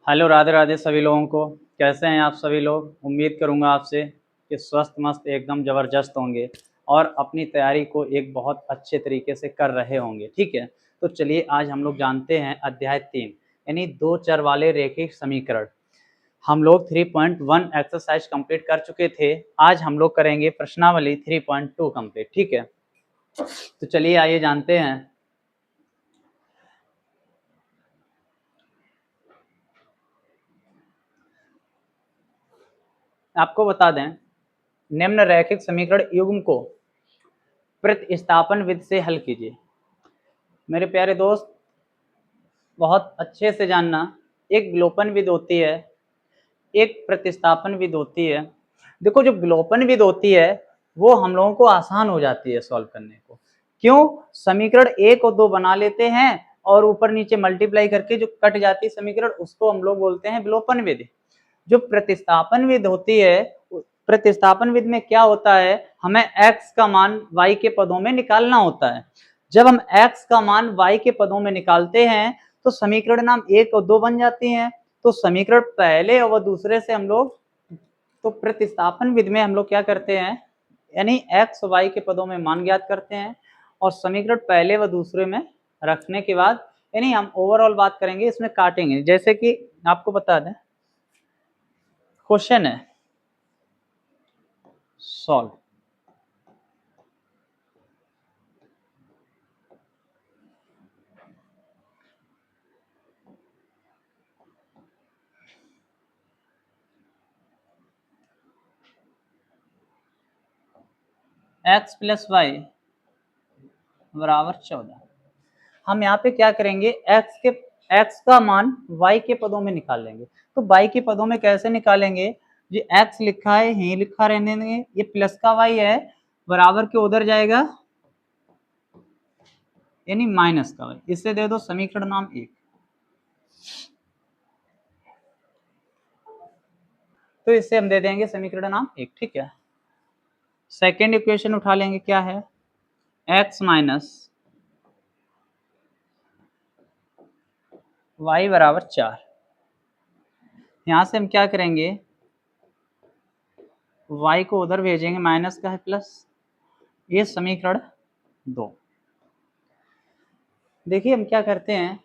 Hello, Radhe Radhe सभी लोगों को। कैसे हैं आप सभी लोग? उम्मीद करूंगा आपसे कि स्वस्थ मस्त एकदम ज़बरदस्त होंगे और अपनी तैयारी को एक बहुत अच्छे तरीके से कर रहे होंगे। ठीक है, तो चलिए आज हम लोग जानते हैं अध्याय 3 यानी दो चर वाले रैखिक समीकरण। हम लोग 3.1 एक्सरसाइज कंप्लीट कर चुके थे। आज हम लोग करेंगे प्रश्नावली 3.2 कंप्लीट। ठीक है, तो चलिए आइए जानते हैं। आपको बता दें, निम्न रैखिक समीकरण युग्म को प्रतिस्थापन विधि से हल कीजिए। मेरे प्यारे दोस्त, बहुत अच्छे से जानना, एक विलोपन विधि होती है, एक प्रतिस्थापन विधि होती है। देखो, जो विलोपन विधि होती है वो हम लोगों को आसान हो जाती है सॉल्व करने को। क्यों? समीकरण 1 और 2 बना लेते हैं और ऊपर नीचे मल्टीप्लाई करके जो कट जाती है समीकरण, उसको हम लोग बोलते हैं विलोपन विधि। जो प्रतिस्थापन विधि होती है, प्रतिस्थापन विधि में क्या होता है, हमें x का मान y के पदों में निकालना होता है। जब हम x का मान y के पदों में निकालते हैं तो समीकरण नाम 1 और 2 बन जाती हैं। तो समीकरण पहले और दूसरे से हम लोग, तो प्रतिस्थापन विधि में हम लोग क्या करते हैं, यानी x y के पदों में मान ज्ञात करते हैं और समीकरण पहले व दूसरे में रखने के बाद, यानी हम ओवरऑल बात करेंगे, इसमें काटेंगे। जैसे कि आपको बता दें, क्वेश्चन है सॉल्व। x प्लस वाई बराबर 14। हम यहाँ पे क्या करेंगे, x का मान y के पदों में निकाल लेंगे। तो y के पदों में कैसे निकालेंगे, ये x लिखा है यही लिखा रहने देंगे, ये प्लस का y है, बराबर के उधर जाएगा यानी माइनस का y। इससे दे दो समीकरण नाम 1। तो इससे हम दे देंगे समीकरण नाम 1। ठीक है, सेकेंड इक्वेशन उठा लेंगे, क्या है, x माइनस y बराबर 4। यहां से हम क्या करेंगे, y को उधर भेजेंगे, माइनस का है प्लस, ये समीकरण 2। देखिए हम क्या करते हैं,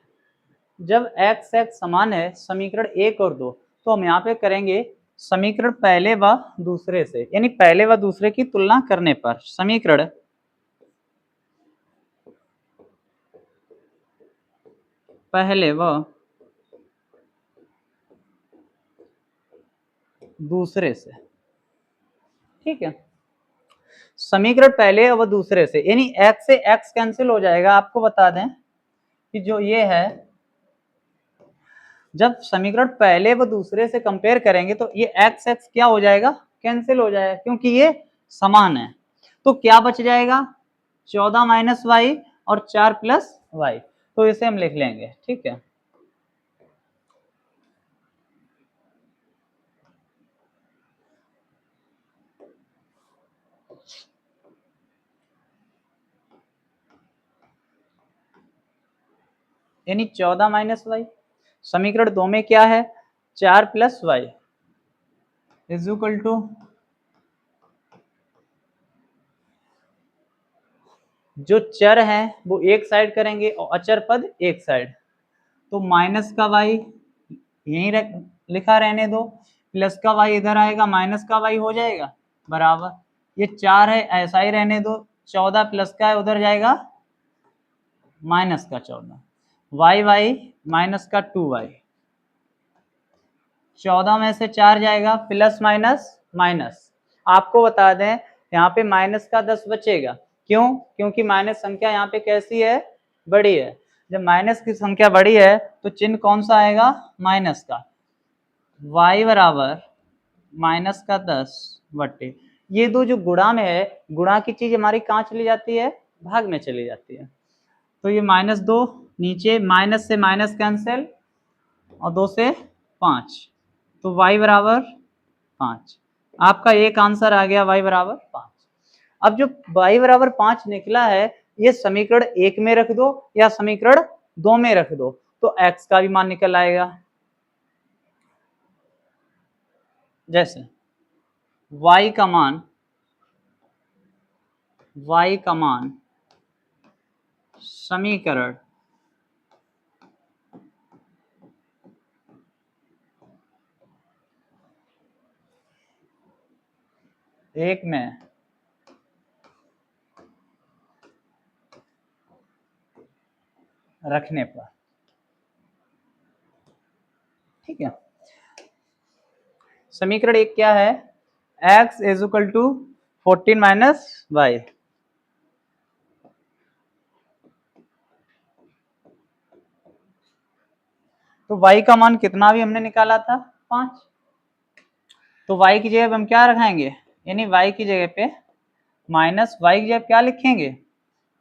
जब x समान है समीकरण 1 और 2, तो हम यहाँ पे करेंगे समीकरण पहले व दूसरे से, यानी पहले व दूसरे की तुलना करने पर समीकरण पहले व दूसरे से। ठीक है, समीकरण पहले व दूसरे से, यानी x से x कैंसिल हो जाएगा। आपको बता दें कि जो ये है, जब समीकरण पहले व दूसरे से कंपेयर करेंगे तो ये x क्या हो जाएगा, कैंसिल हो जाएगा, क्योंकि ये समान है। तो क्या बच जाएगा, 14 माइनस वाई और 4 प्लस वाई। तो इसे हम लिख लेंगे। ठीक है, यानी 14 माइनस वाई, समीकरण 2 में क्या है, 4 plus Y is equal to, जो चर है वो एक साइड करेंगे और अचर पद एक साइड। तो माइनस का वाई यहीं लिखा रहने दो, प्लस का वाई इधर आएगा, माइनस का वाई हो जाएगा बराबर, ये 4 है ऐसा ही रहने दो, 14 प्लस का है उधर जाएगा माइनस का 14, वाई वाई माइनस का 2y, 14 में से 4 जाएगा, प्लस माइनस माइनस। आपको बता दें यहाँ पे माइनस का 10 बचेगा। क्यों? क्योंकि माइनस संख्या यहाँ पे कैसी है, बड़ी है। जब माइनस की संख्या बड़ी है तो चिन्ह कौन सा आएगा, माइनस का। y बराबर माइनस का 10 बटे, ये दो जो गुणा में है, गुणा की चीज हमारी कहाँ चली जाती है, भाग में चली जाती है। तो ये -2 नीचे, माइनस से माइनस कैंसिल और 2 से 5, तो y बराबर 5। आपका एक आंसर आ गया, y बराबर 5। अब जो y बराबर 5 निकला है, ये समीकरण 1 में रख दो या समीकरण 2 में रख दो, तो x का भी मान निकल आएगा। जैसे y का मान समीकरण एक में रखने पर, ठीक है। समीकरण एक क्या है, x is equal to 14 minus Y. तो y का मान कितना भी हमने निकाला था, 5। तो y की जगह हम क्या रखाएंगे, यानी y की जगह पे माइनस y की जगह क्या लिखेंगे,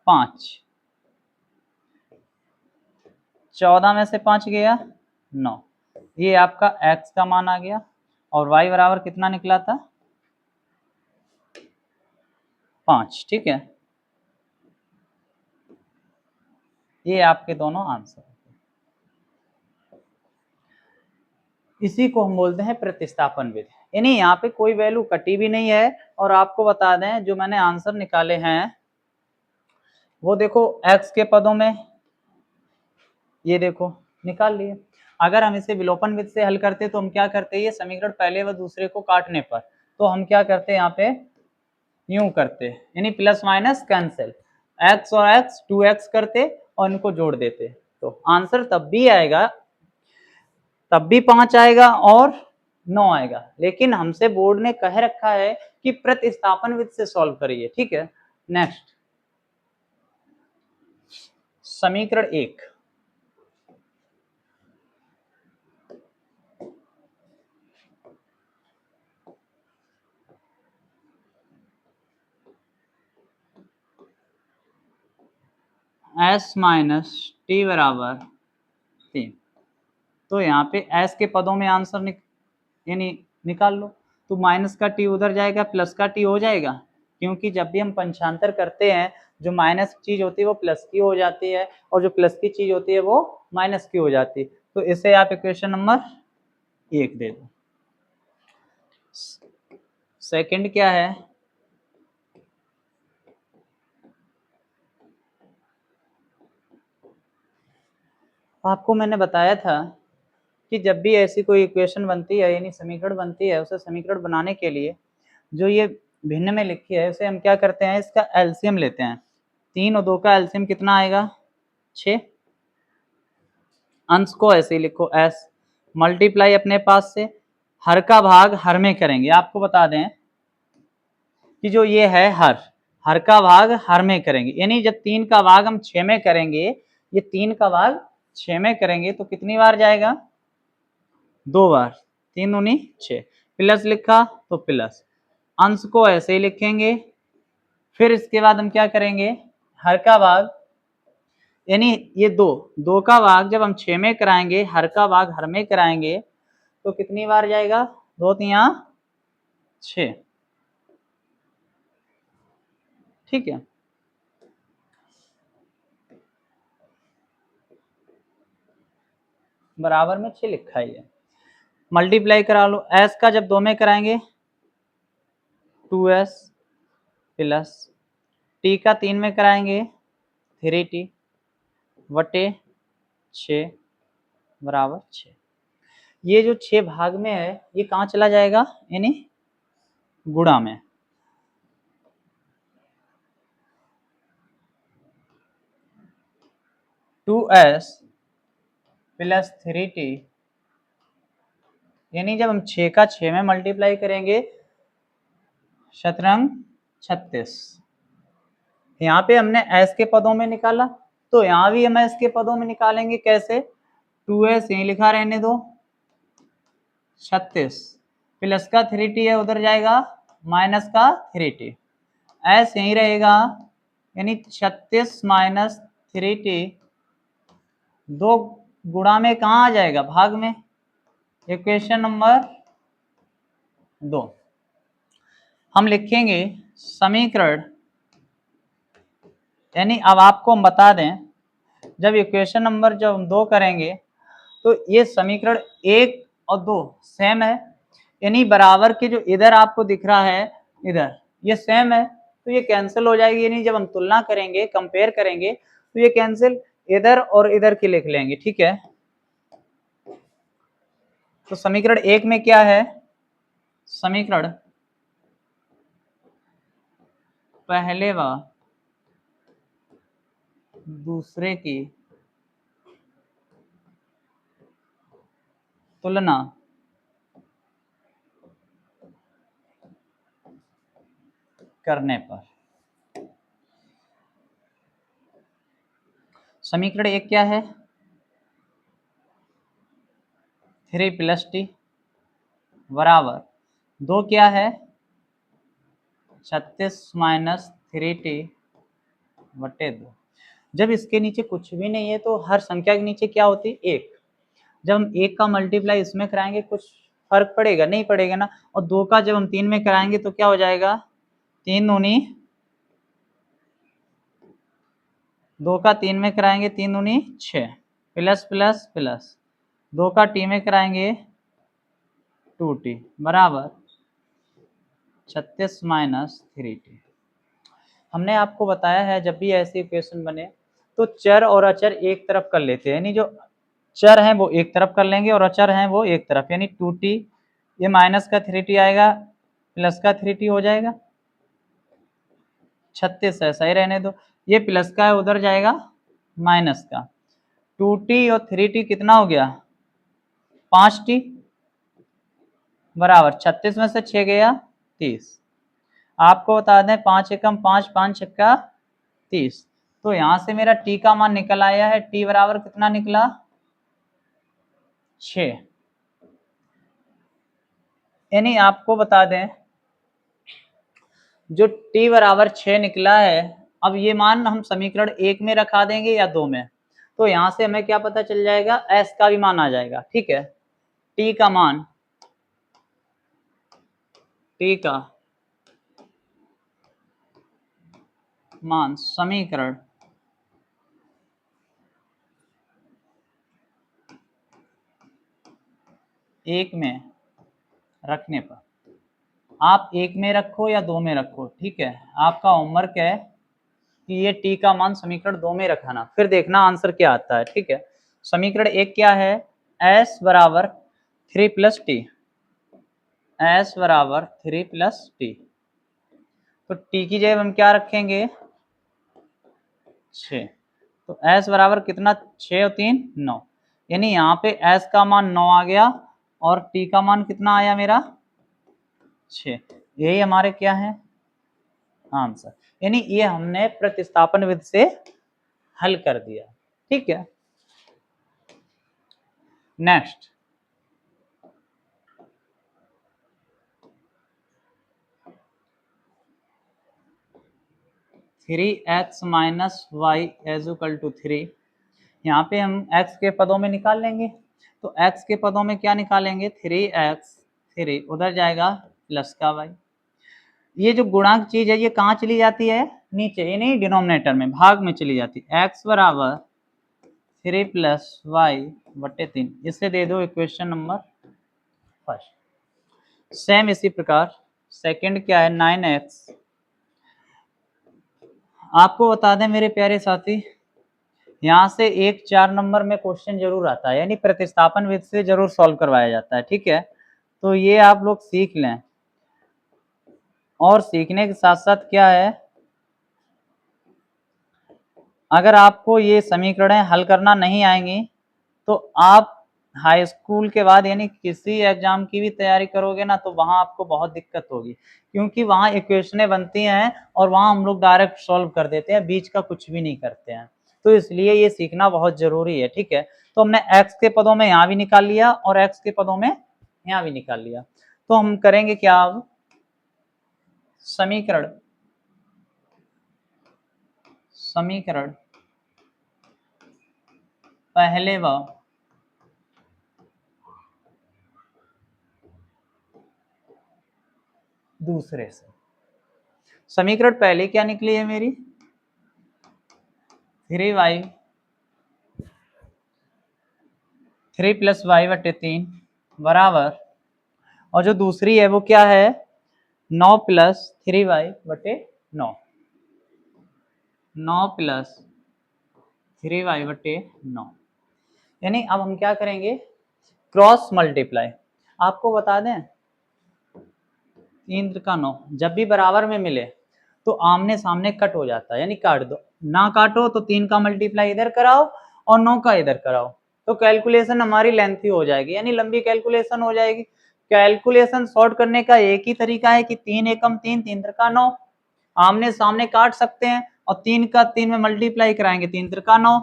5। 14 में से 5 गया 9, ये आपका x का मान आ गया। और y बराबर कितना निकला था, 5, ठीक है। ये आपके दोनों आंसर। इसी को हम बोलते हैं प्रतिस्थापन विधि, यानी यहाँ पे कोई वैल्यू कटी भी नहीं है। और आपको बता दें जो मैंने आंसर निकाले हैं वो देखो x के पदों में, ये देखो निकाल लिए। अगर हम इसे विलोपन विधि से हल करते तो हम क्या करते, ये समीकरण पहले व दूसरे को काटने पर तो हम क्या करते, यहाँ पे यूं करते, यानी प्लस माइनस कैंसिल, x और x 2x करते और इनको जोड़ देते, तो आंसर तब भी आएगा, तब भी 5 आएगा और 9 आएगा। लेकिन हमसे बोर्ड ने कह रखा है कि प्रतिस्थापन विधि से सॉल्व करिए, ठीक है। नेक्स्ट समीकरण एक, s माइनस टी बराबर 3। तो यहाँ पे s के पदों में आंसर यानी निकाल लो, तो माइनस का t उधर जाएगा, प्लस का t हो जाएगा, क्योंकि जब भी हम पंचांतर करते हैं जो माइनस चीज होती है वो प्लस की हो जाती है और जो प्लस की चीज होती है वो माइनस की हो जाती है। तो इसे आप इक्वेशन नंबर 1 दे दो। सेकंड क्या है, आपको मैंने बताया था कि जब भी ऐसी कोई इक्वेशन बनती है यानी समीकरण बनती है, उसे समीकरण बनाने के लिए जो ये भिन्न में लिखी है उसे हम क्या करते हैं, इसका एलसीएम लेते हैं। 3 और 2 का एलसीएम कितना आएगा, 6। अंश को ऐसे ही लिखो s, मल्टीप्लाई अपने पास से हर का भाग हर में करेंगे। आपको बता दें कि जो ये है हर का भाग हर में करेंगे, यानी जब 3 का भाग हम 6 में करेंगे, ये 3 का भाग 6 में करेंगे तो कितनी बार जाएगा, 2 बार, 3 दूनी 6, प्लस लिखा तो प्लस, अंश को ऐसे ही लिखेंगे। फिर इसके बाद हम क्या करेंगे, हर का भाग यानी ये 2 का भाग जब हम 6 में कराएंगे, हर का भाग हर में कराएंगे तो कितनी बार जाएगा, 2 3 6, ठीक है। बराबर में 6 लिखा ही है, मल्टीप्लाई करा लो। s का जब 2 में कराएंगे 2s प्लस t का 3 में कराएंगे 3t वटे 6 बराबर 6। ये जो 6 भाग में है ये कहाँ चला जाएगा, यानी गुणा में। टू एस प्लस 3t, यानी जब हम 6 का 6 में मल्टीप्लाई करेंगे शतरंग 36। यहाँ पे हमने s के पदों में निकाला तो यहाँ भी हम s के पदों में निकालेंगे, कैसे, 2s यहीं लिखा रहने दो, 36 प्लस का 3t है उधर जाएगा, माइनस का 3t, s यहीं रहेगा, यानी 36 माइनस 3t 2 गुणा में कहाँ आ जाएगा, भाग में। इक्वेशन नंबर 2 हम लिखेंगे समीकरण, यानी अब आपको हम बता दें जब इक्वेशन नंबर जब हम 2 करेंगे तो ये समीकरण 1 और 2 सेम है, यानी बराबर के जो इधर आपको दिख रहा है इधर ये सेम है तो ये कैंसिल हो जाएगी, यानी जब हम तुलना करेंगे कंपेयर करेंगे तो ये कैंसिल इधर और इधर की लिख लेंगे। ठीक है, तो समीकरण 1 में क्या है, समीकरण पहले व दूसरे की तुलना करने पर समीकरण 1 क्या है, 3 + t बराबर 2 क्या है, 36 - 3t बटे 2। जब इसके नीचे कुछ भी नहीं है तो हर संख्या के नीचे क्या होती है, 1। जब हम 1 का मल्टीप्लाई इसमें कराएंगे कुछ फर्क पड़ेगा, नहीं पड़ेगा ना। और 2 का जब हम 3 में कराएंगे तो क्या हो जाएगा, 3 दूनी 2 का 3 में कराएंगे 3 दूनी 6 प्लस प्लस प्लस 2 का t में कराएंगे 2t बराबर 36 - 3t। हमने आपको बताया है जब भी ऐसी इक्वेशन बने तो चर और अचर एक तरफ कर लेते हैं, यानी जो चर हैं वो एक तरफ कर लेंगे और अचर हैं वो एक तरफ, यानी 2t ये माइनस का 3t आएगा प्लस का 3t हो जाएगा, 36 ऐसा ही रहने दो, ये प्लस का है उधर जाएगा माइनस का, 2t और 3t कितना हो गया 5t बराबर 36 में से 6 गया 30। आपको बता दें 5 एकम 5 5 छक्का 30, तो यहां से मेरा t का मान निकल आया है, t बराबर कितना निकला 6। यानी आपको बता दें जो t बराबर 6 निकला है, अब ये मान हम समीकरण 1 में रखा देंगे या 2 में, तो यहां से हमें क्या पता चल जाएगा, s का भी मान आ जाएगा। ठीक है, t का मान समीकरण 1 में रखने पर, आप 1 में रखो या 2 में रखो, ठीक है, आपका होमवर्क है कि ये t का मान समीकरण 2 में रखना, फिर देखना आंसर क्या आता है। ठीक है, समीकरण 1 क्या है, s बराबर 3 + t, s बराबर 3 + t, तो t की जगह हम क्या रखेंगे 6, तो s बराबर कितना 6 और 3 9, यानी यहाँ पे s का मान 9 आ गया और t का मान कितना आया मेरा 6, यही हमारे क्या है आंसर, यानी ये हमने प्रतिस्थापन विधि से हल कर दिया। ठीक है, नेक्स्ट 3x - y = 3, यहाँ पे हम x के पदों में निकाल लेंगे, तो x के पदों में क्या निकालेंगे 3x 3 उधर जाएगा प्लस का y, ये जो गुणांक चीज है ये कहाँ चली जाती है नीचे, ये नहीं डिनोमिनेटर में भाग में चली जाती है, x बराबर 3 + y/3, इसे दे दो इक्वेशन नंबर फर्स्ट। सेम इसी प्रकार सेकंड क्या है 9x, आपको बता दें मेरे प्यारे साथी यहाँ से एक 4 नंबर में क्वेश्चन जरूर आता है, यानी प्रतिस्थापन विधि से जरूर सॉल्व करवाया जाता है। ठीक है, तो ये आप लोग सीख लें, और सीखने के साथ साथ क्या है, अगर आपको ये समीकरणें हल करना नहीं आएंगी तो आप हाई स्कूल के बाद यानी किसी एग्जाम की भी तैयारी करोगे ना तो वहां आपको बहुत दिक्कत होगी, क्योंकि वहां इक्वेशनें बनती हैं और वहां हम लोग डायरेक्ट सॉल्व कर देते हैं, बीच का कुछ भी नहीं करते हैं, तो इसलिए ये सीखना बहुत जरूरी है। ठीक है, तो हमने x के पदों में यहाँ भी निकाल लिया और x के पदों में यहाँ भी निकाल लिया, तो हम करेंगे क्या, अब समीकरण पहले व दूसरे से, समीकरण पहले क्या निकली है मेरी 3y 3 + y/3 बराबर और जो दूसरी है वो क्या है, 9 प्लस 3y बटे 9, 9 प्लस 3y बटे 9। यानी अब हम क्या करेंगे, क्रॉस मल्टीप्लाई। आपको बता दें 3 का 9 जब भी बराबर में मिले तो आमने सामने कट हो जाता है, यानी काट दो, ना काटो तो 3 का मल्टीप्लाई इधर कराओ और 9 का इधर कराओ, तो कैलकुलेशन हमारी लेंथी हो जाएगी, यानी लंबी कैलकुलेशन हो जाएगी। कैलकुलेशन शॉर्ट करने का एक ही तरीका है कि 3 एकम 3, 3 त्रिका 9, आमने सामने काट सकते हैं और 3 का 3 में मल्टीप्लाई कराएंगे, 3 त्रिका 9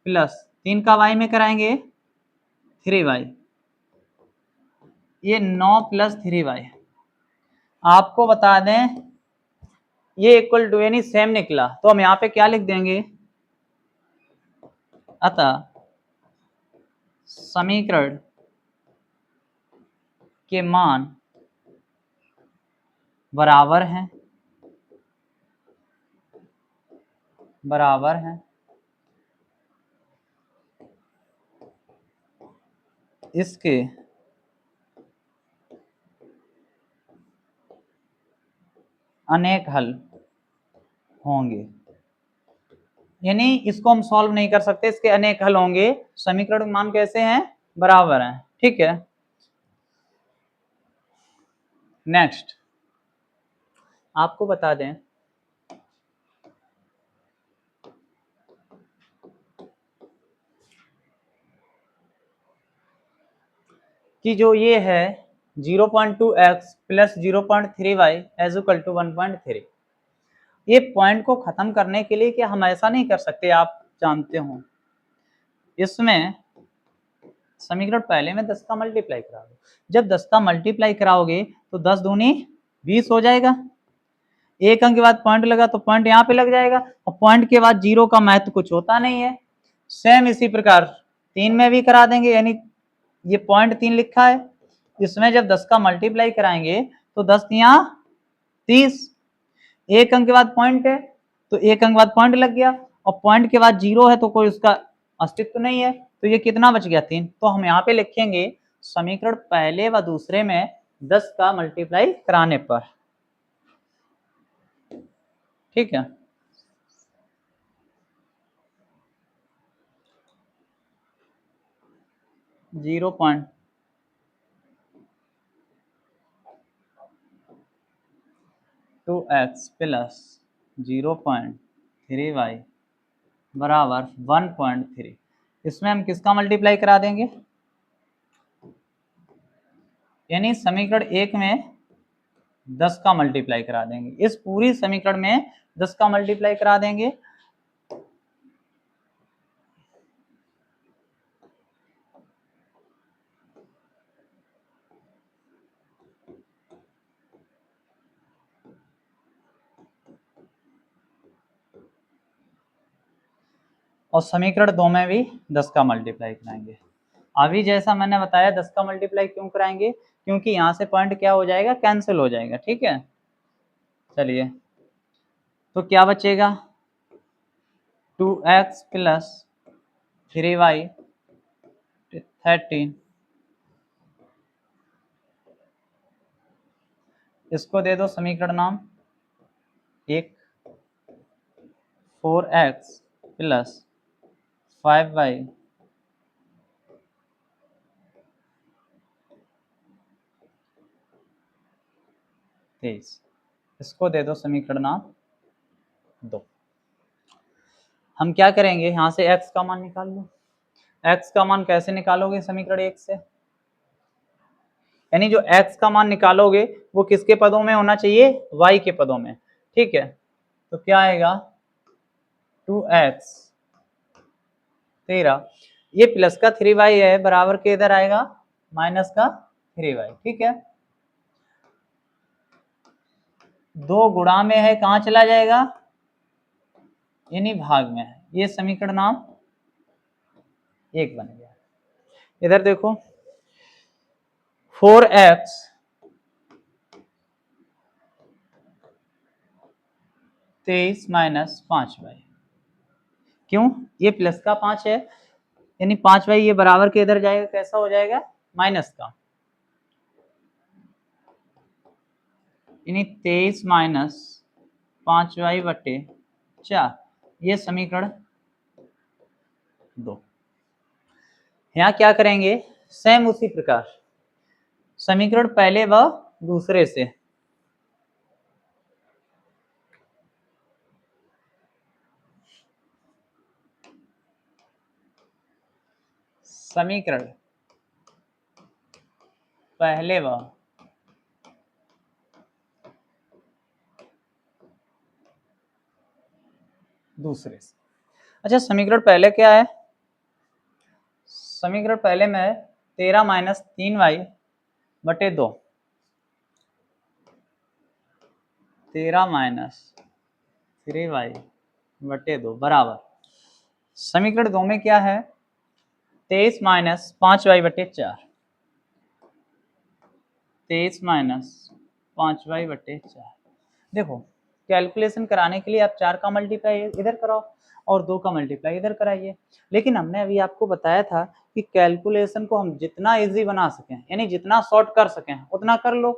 प्लस 3 का y में कराएंगे 3y, ये 9 प्लस 3y। आपको बता दें ये इक्वल टू यानी सेम निकला, तो हम यहाँ पे क्या लिख देंगे, अतः समीकरण के मान बराबर हैं, बराबर हैं, इसके अनेक हल होंगे। यानी इसको हम सॉल्व नहीं कर सकते, इसके अनेक हल होंगे। समीकरण मान कैसे हैं, बराबर हैं, ठीक है। नेक्स्ट आपको बता दें कि जो ये है 0.2x plus 0.3y as equal to 1.3, ये पॉइंट को खत्म करने के लिए क्या हम ऐसा नहीं कर सकते, आप जानते हो इसमें समीकरण पहले में 10 का मल्टीप्लाई करा दो, जब 10 का मल्टीप्लाई कराओगे तो 10 दूनी 20 हो जाएगा, एक अंक के बाद पॉइंट लगा तो पॉइंट यहाँ पे लग जाएगा, और पॉइंट के बाद जीरो का महत्व कुछ होता नहीं है। सेम इसी प्रकार 3 में भी करा देंगे, यानी ये पॉइंट 3 लिखा है, इसमें जब 10 का मल्टीप्लाई कराएंगे तो 10 यहाँ 30, एक अंक के बाद पॉइंट है तो एक अंक बाद पॉइंट लग गया, और पॉइंट के बाद जीरो है तो कोई उसका अस्तित्व नहीं है, तो ये कितना बच गया 3। तो हम यहाँ पे लिखेंगे समीकरण पहले व दूसरे में 10 का मल्टीप्लाई कराने पर, ठीक है। Zero point two x plus 0.3y बराबर 1.3, इसमें हम किसका मल्टीप्लाई करा देंगे, यानी समीकरण एक में 10 का मल्टीप्लाई करा देंगे, इस पूरी समीकरण में 10 का मल्टीप्लाई करा देंगे, और समीकरण दो में भी 10 का मल्टीप्लाई कराएंगे। अभी जैसा मैंने बताया 10 का मल्टीप्लाई क्यों कराएंगे, क्योंकि यहाँ से पॉइंट क्या हो जाएगा, कैंसिल हो जाएगा, ठीक है। चलिए तो क्या बचेगा, 2x प्लस 3y 13, इसको दे दो समीकरण नाम एक, 4x प्लस 5y 23, इसको दे दो समीकरण नाम 2। हम क्या करेंगे, यहाँ से x का मान निकाल लो। x का मान कैसे निकालोगे समीकरण एक से, यानी जो x का मान निकालोगे वो किसके पदों में होना चाहिए, y के पदों में, ठीक है। तो क्या आएगा 2x 13, ये प्लस का 3y है बराबर के इधर आएगा माइनस का 3y, ठीक है। दो गुणा में है कहाँ चला जाएगा, यानी भाग में है, ये समीकरण नाम एक बन गया। इधर देखो 4x 23 माइनस 5y, क्यों, ये प्लस का 5 है, यानी 5y ये बराबर के इधर जाएगा, कैसा हो जाएगा, माइनस का, यानी 23 माइनस 5y/4, ये समीकरण 2। यहाँ क्या करेंगे, सेम उसी प्रकार समीकरण पहले व दूसरे से समीकरण पहले व दूसरे से। अच्छा, समीकरण पहले क्या है, समीकरण पहले में है 13 माइनस 3y/2, 13 माइनस 3y/2 बराबर समीकरण 2 में क्या है 23 माइनस 5y/4, 23 माइनस 5y/4। देखो, कैलकुलेशन कराने के लिए आप 4 का मल्टीप्लाई इधर कराओ और 2 का मल्टीप्लाई इधर कराइए, लेकिन हमने अभी आपको बताया था कि कैलकुलेशन को हम जितना इजी बना सकें, यानी जितना शॉर्ट कर सकें उतना कर लो।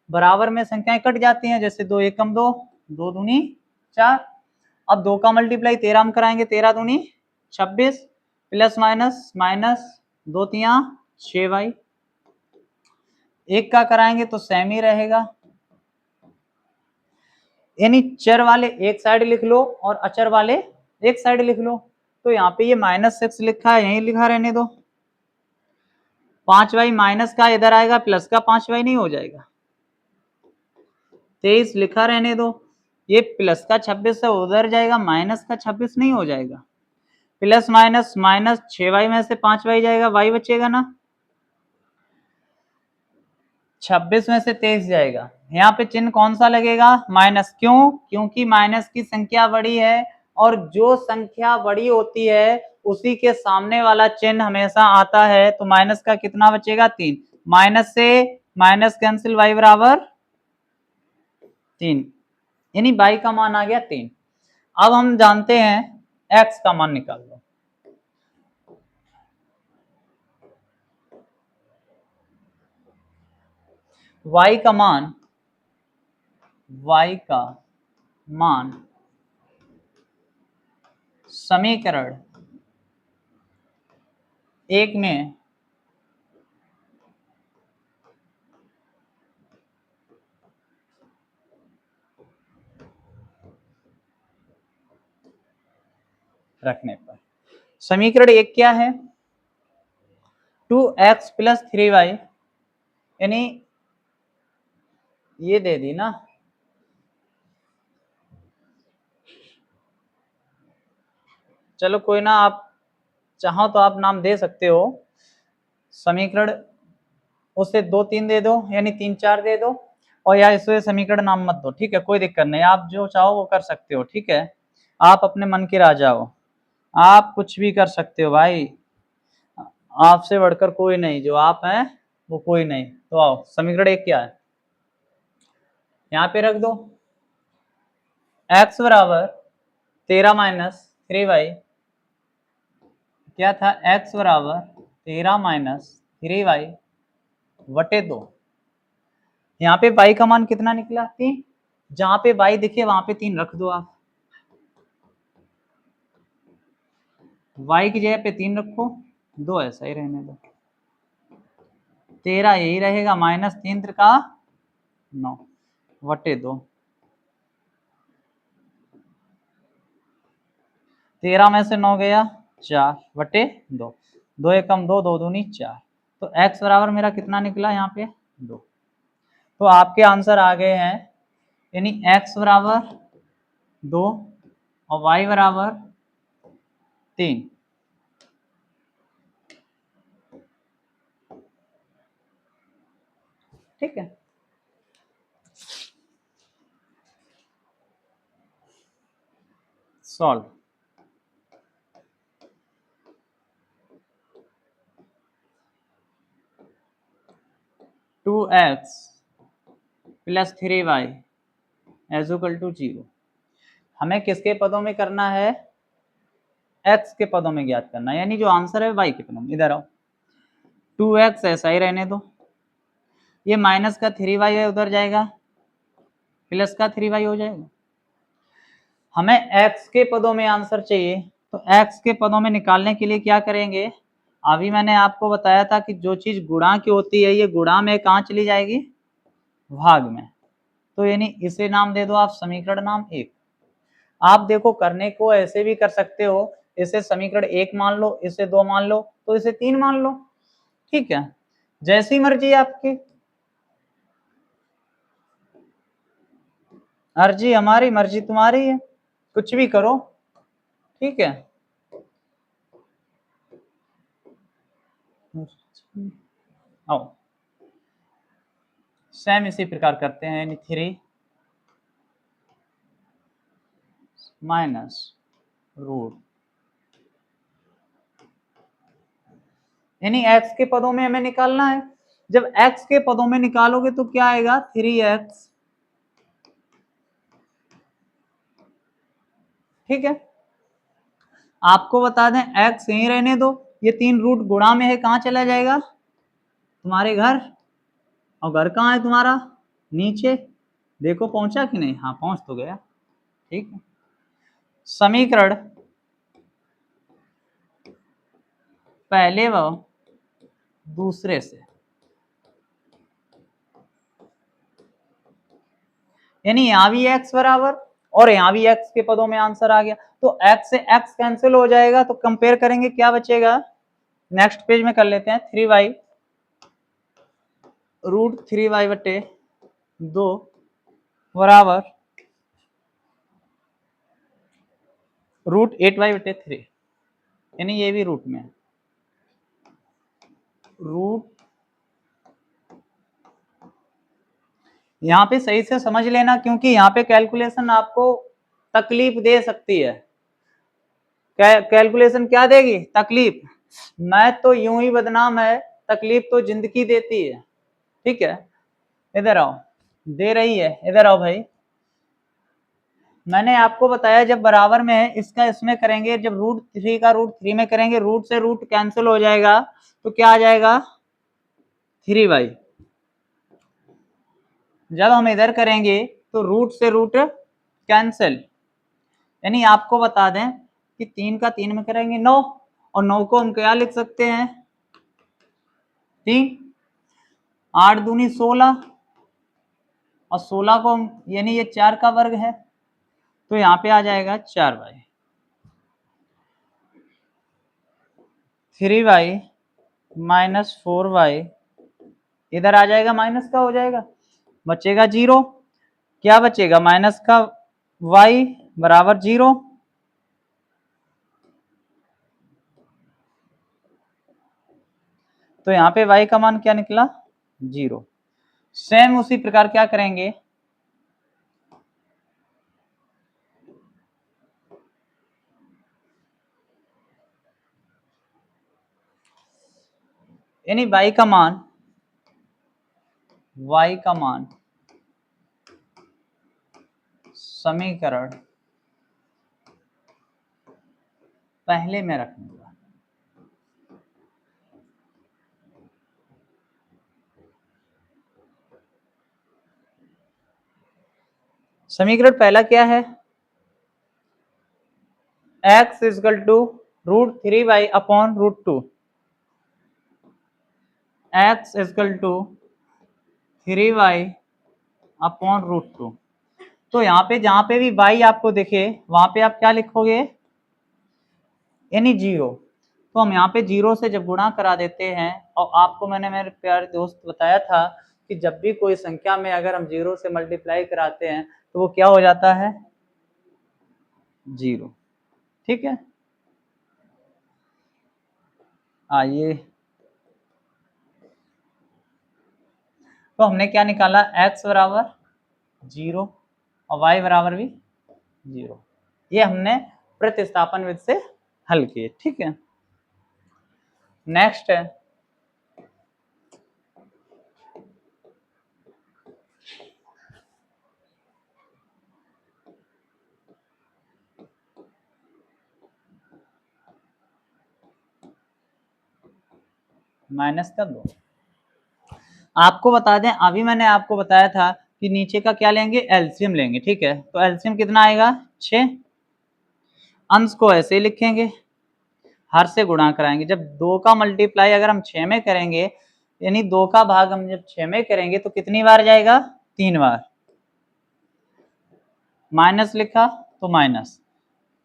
बराबर में संख्याएं कट जाती हैं, जैसे 2 एकम 2, 2 दूनी 4। अब 2 का मल्टीप्लाई 13 हम कराएंगे, 13 दूनी 26, प्लस माइनस माइनस 2 तिया 6y, 1 का कराएंगे तो सेम ही रहेगा, यानी चर वाले एक साइड लिख लो और अचर वाले एक साइड लिख लो। तो यहाँ पे ये -6 लिखा है, यहीं लिखा रहने दो। 5y माइनस का इधर आएगा, प्लस का 5y नहीं हो जाएगा। 23 लिखा रहने दो, ये प्लस का 26 है उधर जाएगा, माइनस का 26 नहीं हो जाएगा। प्लस माइनस माइनस 6y में से 5y जाएगा, y बचेगा ना, 26 में से 23 जाएगा। यहाँ पे चिन्ह कौन सा लगेगा, माइनस। क्यों, क्योंकि माइनस की संख्या बड़ी है और जो संख्या बड़ी होती है उसी के सामने वाला चिन्ह हमेशा आता है। तो माइनस का कितना बचेगा, 3। माइनस से माइनस कैंसिल, y बराबर 3, यानी y का मान आ गया 3। अब हम जानते हैं x का मान निकाल लो। y का मान समीकरण 1 में रखने पर समीकरण 1 क्या है, 2x प्लस 3y, यानी ये दे दी ना, चलो कोई ना, आप चाहो तो आप नाम दे सकते हो। समीकरण उसे 2 3 दे दो, यानी 3 4 दे दो, और या इसे समीकरण नाम मत दो, ठीक है, कोई दिक्कत नहीं, आप जो चाहो वो कर सकते हो, ठीक है। आप अपने मन के राजा हो, आप कुछ भी कर सकते हो भाई, आपसे बढ़कर कोई नहीं, जो आप हैं वो कोई नहीं। तो आओ, समीकरण 1 क्या है, यहाँ पे रख दो, x बराबर 13 माइनस 3y, क्या था, x बराबर 13 माइनस 3y/2। यहाँ पे y का मान कितना निकला, 3। जहां पे y दिखे वहां पे 3 रख दो आप, y की जगह पे 3 रखो, 2 ऐसा ही रहने दो, 13 यही रहेगा, -3 का 9/2, 13 में से 9 गया 4/2, 2 एकम 2, 2 दूनी 4। तो x बराबर मेरा कितना निकला, यहाँ पे 2। तो आपके आंसर आ गए हैं, यानी x बराबर 2 और y बराबर 3। ठीक है, solve. Two x plus 3y is equal to 0। हमें किसके पदों में करना है, x के पदों में ज्ञात करना है, यानी जो आंसर है y के पदों में। इधर आओ, 2x ऐसा ही रहने दो, ये माइनस का 3y है उधर जाएगा, प्लस का 3y हो जाएगा। हमें x के पदों में आंसर चाहिए, तो x के पदों में निकालने के लिए क्या करेंगे, अभी मैंने आपको बताया था कि जो चीज गुणा की होती है ये गुणा में कहाँ चली जाएगी, भाग में। तो यानी इसे नाम दे दो आप समीकरण नाम 1। आप देखो करने को ऐसे भी कर सकते हो, इसे समीकरण 1 मान लो, इसे 2 मान लो, तो इसे 3 मान लो, ठीक है, जैसी मर्जी आपकी। अर्जी हमारी, मर्जी तुम्हारी है, कुछ भी करो, ठीक है। आओ सेम इसी प्रकार करते हैं, यानी 3 माइनस रूट, यानी x के पदों में हमें निकालना है। जब x के पदों में निकालोगे तो क्या आएगा, 3x, ठीक है। आपको बता दें x यहीं रहने दो, ये 3 रूट गुणा में है, कहाँ चला जाएगा, तुम्हारे घर, और घर कहाँ है तुम्हारा, नीचे। देखो पहुंचा कि नहीं, हाँ पहुंच तो गया, ठीक है। समीकरण पहले व दूसरे से, यानी यहां भी x बराबर और यहां भी x के पदों में आंसर आ गया, तो x से x कैंसिल हो जाएगा, तो कंपेयर करेंगे क्या बचेगा, नेक्स्ट पेज में कर लेते हैं, 3y रूट 3y बटे 2 बराबर रूट 8y बटे 3, यानी ये भी रूट में है, रूट, यहाँ पे सही से समझ लेना क्योंकि यहाँ पे कैलकुलेशन आपको तकलीफ दे सकती है। कैलकुलेशन क्या देगी, तकलीफ। मैथ तो यूं ही बदनाम है, तकलीफ तो जिंदगी देती है, ठीक है। इधर आओ, दे रही है, इधर आओ भाई। मैंने आपको बताया जब बराबर में है इसका इसमें करेंगे, जब रूट 3 का रूट 3 में करेंगे, रूट से रूट कैंसिल हो जाएगा, तो क्या आ जाएगा, 3y। जब हम इधर करेंगे तो रूट से रूट कैंसिल, यानी आपको बता दें कि 3 का 3 में करेंगे 9, और 9 को हम क्या लिख सकते हैं, 3, 8 दूनी 16, और 16 को हम, यानी ये 4 का वर्ग है, तो यहाँ पे आ जाएगा 4y, 3y माइनस 4y, इधर आ जाएगा माइनस का हो जाएगा, बचेगा 0, क्या बचेगा, माइनस का y बराबर 0, तो यहाँ पे y का मान क्या निकला, 0। सेम उसी प्रकार क्या करेंगे, यानी y का मान समीकरण पहले में रखूंगा, समीकरण पहला क्या है, x is equal to root 3y upon root 2, x is equal to 3y upon root 2। तो यहाँ पे जहां पे भी y आपको दिखे वहां पे आप क्या लिखोगे, यानी 0। तो हम यहाँ पे 0 से जब गुणा करा देते हैं, और आपको मैंने मेरे प्यारे दोस्त बताया था कि जब भी कोई संख्या में अगर हम 0 से मल्टीप्लाई कराते हैं तो वो क्या हो जाता है, 0, ठीक है। आइए, तो हमने क्या निकाला, x बराबर 0 और y बराबर भी 0, ये हमने प्रतिस्थापन विधि से हल किए, ठीक है। नेक्स्ट है माइनस का 2। आपको बता दें, अभी मैंने आपको बताया था कि नीचे का क्या लेंगे, एलसीएम लेंगे। ठीक है, तो एलसीएम कितना आएगा 6। अंश को ऐसे ही लिखेंगे, हर से गुणा कराएंगे। जब 2 का मल्टीप्लाई अगर हम 6 में करेंगे, यानी 2 का भाग हम जब 6 में करेंगे तो कितनी बार जाएगा, 3 बार। माइनस लिखा तो माइनस,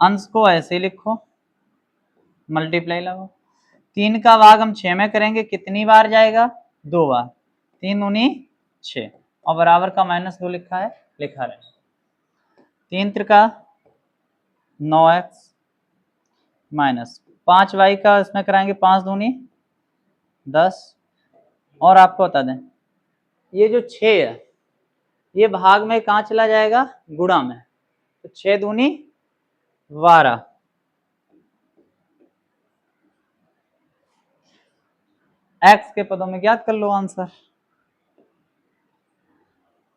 अंश को ऐसे लिखो, मल्टीप्लाई लगाओ। 3 का भाग हम 6 में करेंगे, कितनी बार जाएगा, 2 बार। 3 दूनी 6 और बराबर का -2 लिखा है, लिखा रहे। 3 त्रिका 9x माइनस 5y का इसमें कराएंगे, 5 दूनी 10। और आपको बता दें ये जो 6 है ये भाग में कहाँ चला जाएगा, गुणा में, तो 6 दूनी 12। x के पदों में ज्ञात कर लो आंसर।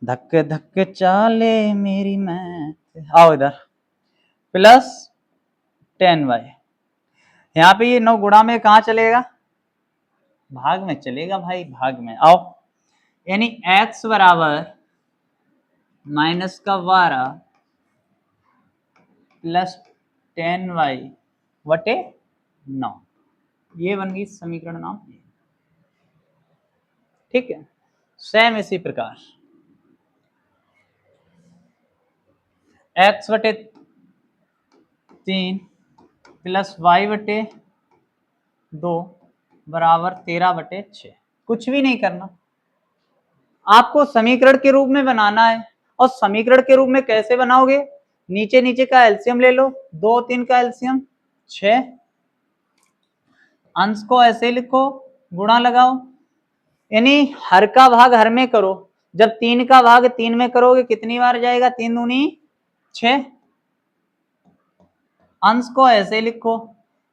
धक्के धक्के चाले मेरी मैथ, आओ इधर, प्लस 10y। यहाँ पे ये 9 गुणा में कहाँ चलेगा, भाग में चलेगा भाई, भाग में। आओ, यानी x बराबर -12 प्लस 10y बटे 9, ये बन गई समीकरण नाम। ठीक है, सेम इसी प्रकार x बटे 3 प्लस y बटे 2 बराबर 13 बटे 6। कुछ भी नहीं करना, आपको समीकरण के रूप में बनाना है। और समीकरण के रूप में कैसे बनाओगे, नीचे नीचे का एलसीएम ले लो, 2 3 का एलसीएम 6, अंश को ऐसे लिखो, गुणा लगाओ, यानी हर का भाग हर में करो। जब 3 का भाग 3 में करोगे कितनी बार जाएगा, 3 दूनी 6। अंश को ऐसे लिखो,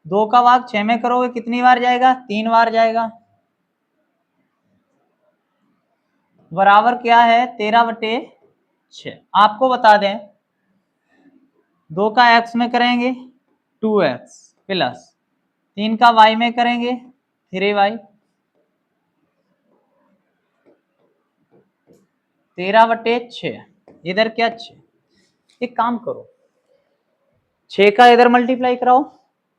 2 का भाग 6 में करोगे कितनी बार जाएगा, 3 बार जाएगा। बराबर क्या है, 13 बटे 6। आपको बता दें 2 का x में करेंगे 2x प्लस 3 का y में करेंगे 3y, 13 बटे 6, इधर क्या 6। एक काम करो, 6 का इधर मल्टीप्लाई कराओ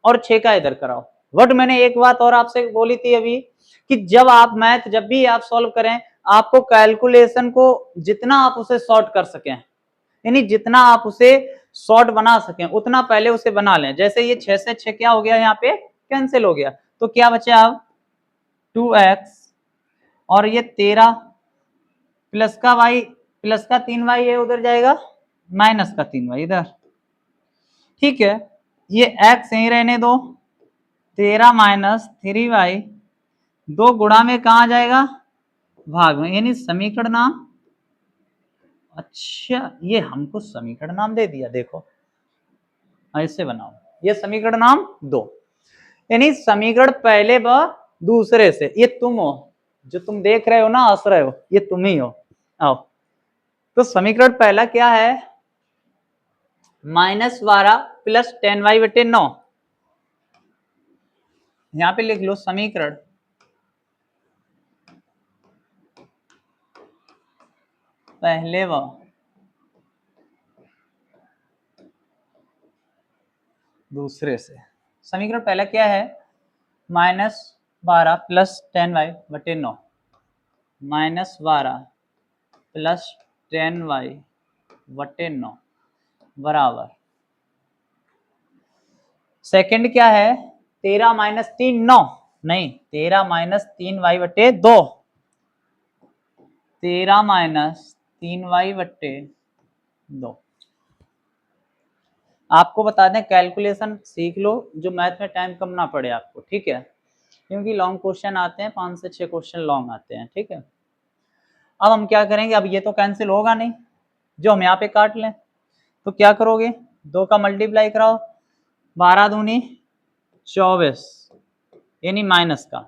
और 6 का इधर कराओ। बट मैंने एक बात और आपसे बोली थी अभी कि जब आप मैथ जब भी आप सॉल्व करें, आपको कैलकुलेशन को जितना आप उसे शॉर्ट कर सकें, यानी जितना आप उसे शॉर्ट बना सकें उतना पहले उसे बना लें। जैसे ये 6 से 6 क्या हो गया, यहाँ पे कैंसिल हो गया, तो क्या बचा अब 2x और ये 13 प्लस का y प्लस का 3y है उधर जाएगा, माइनस का 3y इधर। ठीक है, ये x यहीं रहने दो, 13 माइनस 3y 2 गुणा में कहा जाएगा, भाग में, यानी समीकरण नाम। अच्छा, ये हमको समीकरण नाम दे दिया, देखो ऐसे बनाओ, ये समीकरण नाम 2, यानी समीकरण पहले व दूसरे से, ये तुम हो जो तुम देख रहे हो ना, हंस रहे हो, ये तुम ही हो। आओ, तो समीकरण पहला क्या है, -12 प्लस 10y बटे 9। यहां पे लिख लो समीकरण पहले व दूसरे से। समीकरण पहला क्या है, -12 प्लस 10y बटे 9, -12 प्लस 10y बटे 9 बराबर, सेकंड क्या है, 13 माइनस 3 9, नहीं 13 माइनस 3y बटे 2, 13 माइनस 3y बटे 2। आपको बता दें कैलकुलेशन सीख लो, जो मैथ में टाइम कम ना पड़े आपको। ठीक है, क्योंकि लॉन्ग क्वेश्चन आते हैं, 5 से 6 क्वेश्चन लॉन्ग आते हैं। ठीक है, अब हम क्या करेंगे, अब ये तो कैंसिल होगा नहीं, जो हम यहाँ पे काट लें, तो क्या करोगे, 2 का मल्टीप्लाई कराओ, 12 दूनी 24, यानी माइनस का,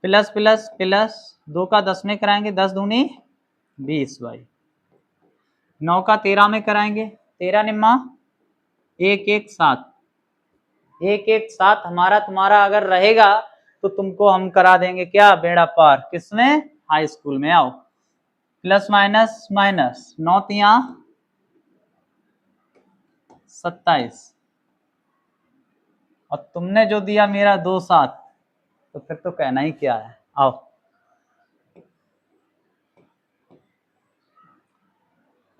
प्लस प्लस प्लस 2 का 10 में कराएंगे, 10 दूनी 20 भाई, 9 का 13 में कराएंगे, 13 निम्मा 1 1 7, 1 1 7 हमारा तुम्हारा अगर रहेगा तो तुमको हम करा देंगे क्या, बेड़ा पार, किसमें, हाई स्कूल में। आओ, प्लस माइनस माइनस, 9 तिया 27, और तुमने जो दिया मेरा 2 7, तो फिर तो कहना ही क्या है। आओ,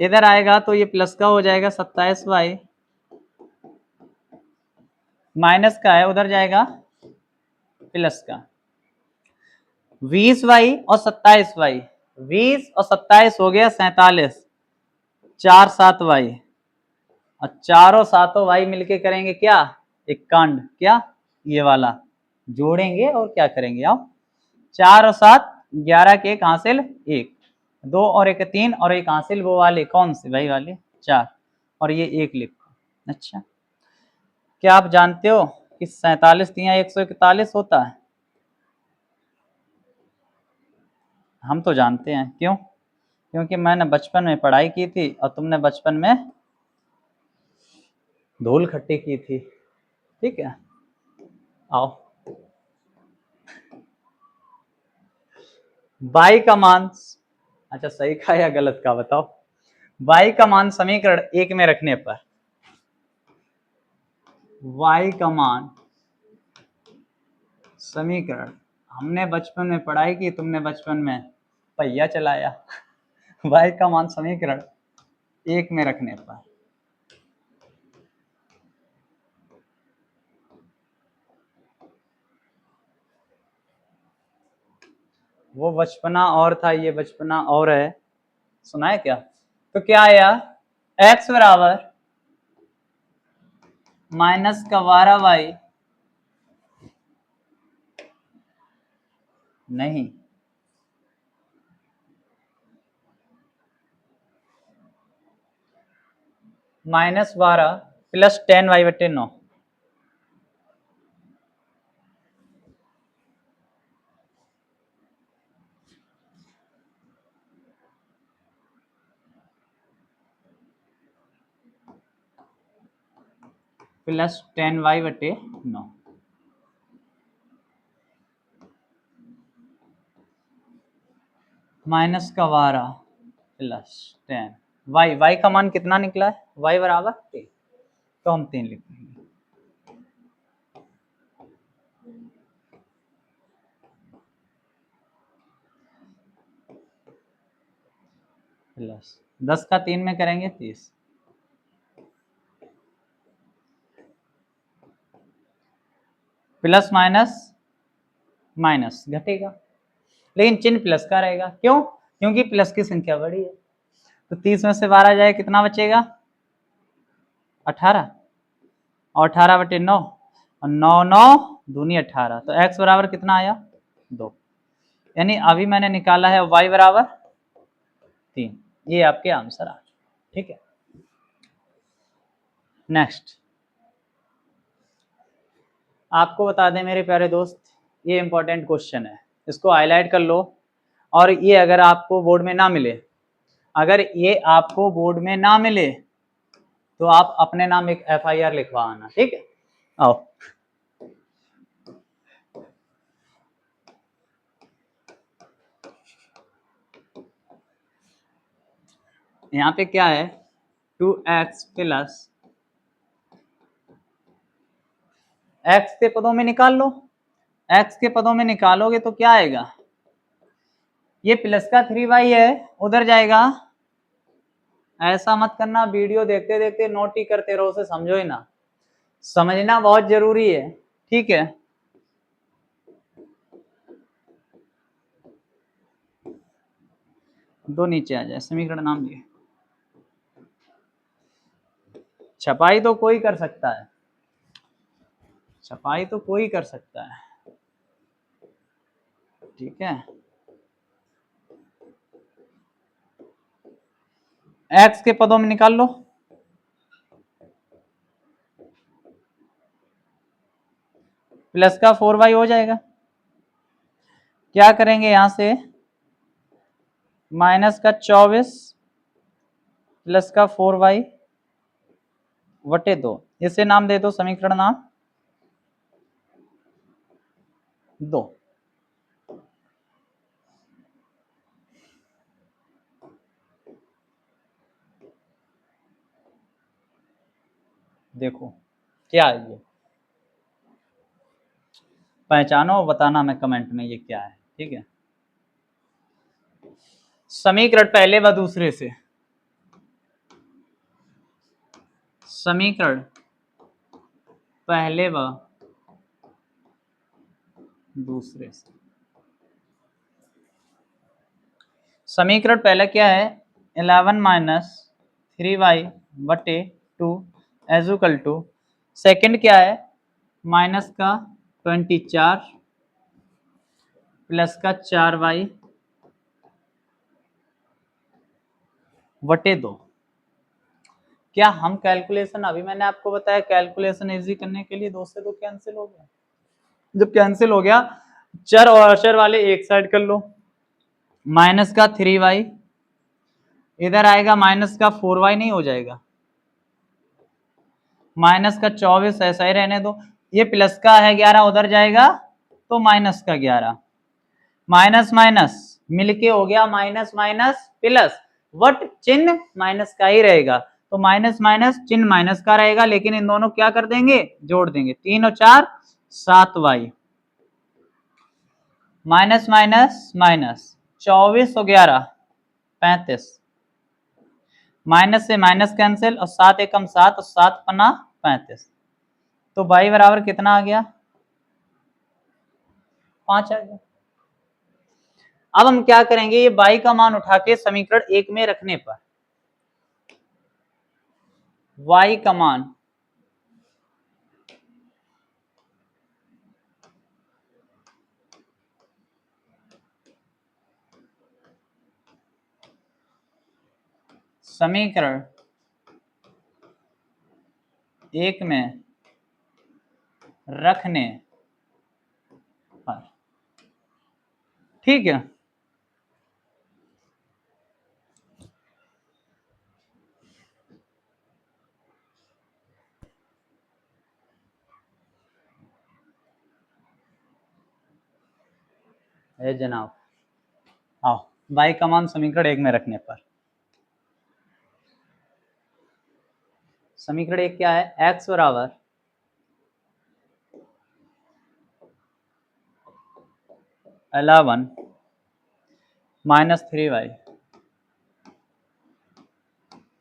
इधर आएगा तो ये प्लस का हो जाएगा 27y, माइनस का है उधर जाएगा प्लस का। 20y और 27y, 20 और 27 हो गया 47, 4 7y, और चारों सातों y मिलके करेंगे क्या, एक कांड, क्या ये वाला जोड़ेंगे और क्या करेंगे। आओ, 4 और 7 11 के एक हासिल 1, 2 और 1 3, और एक हासिल वो वाले कौन से भाई वाले 4, और ये 1 लिखो। अच्छा, क्या आप जानते हो कि 47 तिया 141 होता है? हम तो जानते हैं, क्यों? क्योंकि मैंने बचपन में पढ़ाई की थी और तुमने बचपन में धूल खट्टी की थी। ठीक है, आओ, y का मान, अच्छा सही का या गलत का बताओ। y का मान समीकरण 1 में रखने पर, y का मान समीकरण, हमने बचपन में पढ़ाई की, तुमने बचपन में पहिया चलाया। y का मान समीकरण 1 में रखने पर, वो बचपना और था, ये बचपना और है, सुना है क्या? तो क्या आया, x बराबर माइनस का 12y, नहीं, -12 plus 10y/9, plus 10y/9, minus का 12 प्लस 10, y का मान कितना निकला है, y बराबर 3, तो हम 3 लिखेंगे। प्लस 10 का 3 में करेंगे 30, प्लस माइनस माइनस घटेगा, लेकिन चिन्ह प्लस का रहेगा, क्यों? क्योंकि प्लस की संख्या बड़ी है। तो 30 में से 12 जाए कितना बचेगा, 18, और 18/9, और 9 9 दूनी 18, तो x बराबर कितना आया, 2। यानी अभी मैंने निकाला है y बराबर 3, ये आपके आंसर आ। ठीक है, नेक्स्ट आपको बता दें मेरे प्यारे दोस्त, ये इंपॉर्टेंट क्वेश्चन है, इसको हाईलाइट कर लो। और ये अगर आपको बोर्ड में ना मिले, अगर ये आपको बोर्ड में ना मिले तो आप अपने नाम एक FIR लिखवा आना। ठीक है, आओ, यहाँ पे क्या है, 2x प्लस x के पदों में निकाल लो, x के पदों में निकालोगे तो क्या आएगा, ये प्लस का 3y है, उधर जाएगा। ऐसा मत करना, वीडियो देखते देखते नोट ही करते रहो, उसे समझो ही ना, समझना बहुत जरूरी है। ठीक है, दो नीचे आ जाए, समीकरण नाम लिए, छपाई तो कोई कर सकता है, छपाई तो कोई कर सकता है। ठीक है, x के पदों में निकाल लो, प्लस का 4y हो जाएगा। क्या करेंगे यहां से, माइनस का 24 प्लस का 4y/2, इसे नाम दे दो समीकरण नाम 2। देखो क्या है ये, पहचानो, बताना मैं कमेंट में ये क्या है, ठीक है। समीकरण पहले व दूसरे से, समीकरण पहले व दूसरे से। समीकरण पहला क्या है, 11 माइनस 3y बटे 2 एजुकल टू, सेकेंड क्या है, माइनस का 24 प्लस का 4y बटे 2। क्या हम कैलकुलेशन, अभी मैंने आपको बताया कैलकुलेशन इजी करने के लिए 2 से 2 कैंसिल हो गया। जब कैंसिल हो गया, चर और अचर वाले एक साइड कर लो, माइनस का 3y इधर आएगा, माइनस का 4y नहीं हो जाएगा, माइनस का 24 ऐसा ही रहने दो, ये प्लस का है 11 उधर जाएगा तो माइनस का 11, माइनस माइनस मिलके हो गया माइनस माइनस प्लस, वट चिन्ह माइनस का ही रहेगा, तो माइनस माइनस चिन्ह माइनस का रहेगा, लेकिन इन दोनों क्या कर देंगे, जोड़ देंगे, 3 और 4 7y, माइनस माइनस माइनस 24 और 11 35, माइनस से माइनस कैंसिल और 7 एकम 7 और 7 पन्ना 35, तो y बराबर कितना आ गया, 5 आ गया। अब हम क्या करेंगे, ये y का मान उठा के समीकरण 1 में रखने पर y का मान समीकरण 1 में रखने पर, ठीक है। जनाब आओ, y का मान समीकरण 1 में रखने पर, समीकरण 1 क्या है, x बराबर 11 माइनस 3y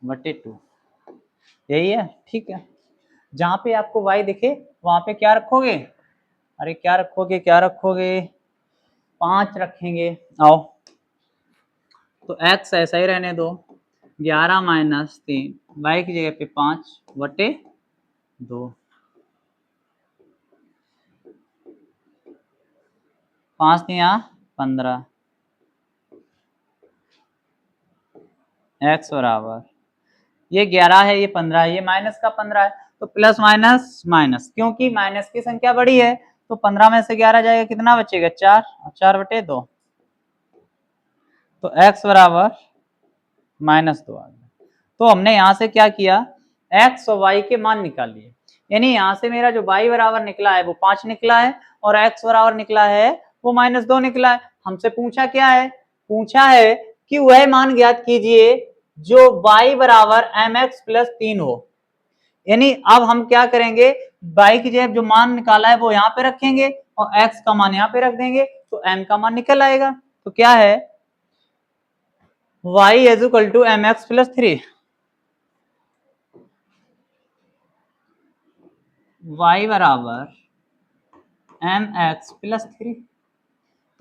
बटे 2, यही है, ठीक है। जहां पे आपको y दिखे वहां पे क्या रखोगे, अरे क्या रखोगे, क्या रखोगे, 5 रखेंगे। आओ, तो x ऐसा ही रहने दो, 11 माइनस 3 y की जगह पे 5 बटे 2, 5 यहाँ 15, x बराबर, ये 11 है, ये 15 है, ये माइनस का 15 है, तो प्लस माइनस माइनस, क्योंकि माइनस की संख्या बड़ी है तो 15 में से 11 जाएगा, कितना बचेगा, 4, और 4 बटे 2, तो x बराबर -2 आ गया। तो हमने यहां से क्या किया, x और y के मान निकाल लिए, यानी यहां से मेरा जो y बराबर निकला है वो 5 निकला है और x बराबर निकला है वो -2 निकला है। हमसे पूछा क्या है, पूछा है कि वह मान ज्ञात कीजिए जो y बराबर mx प्लस 3 हो, यानी अब हम क्या करेंगे, y की जगह जो मान निकाला है वो यहाँ पे रखेंगे और x का मान यहाँ पे रख देंगे, तो m का मान निकल आएगा। तो क्या है, y is equal to mx plus 3, y बराबर mx प्लस 3,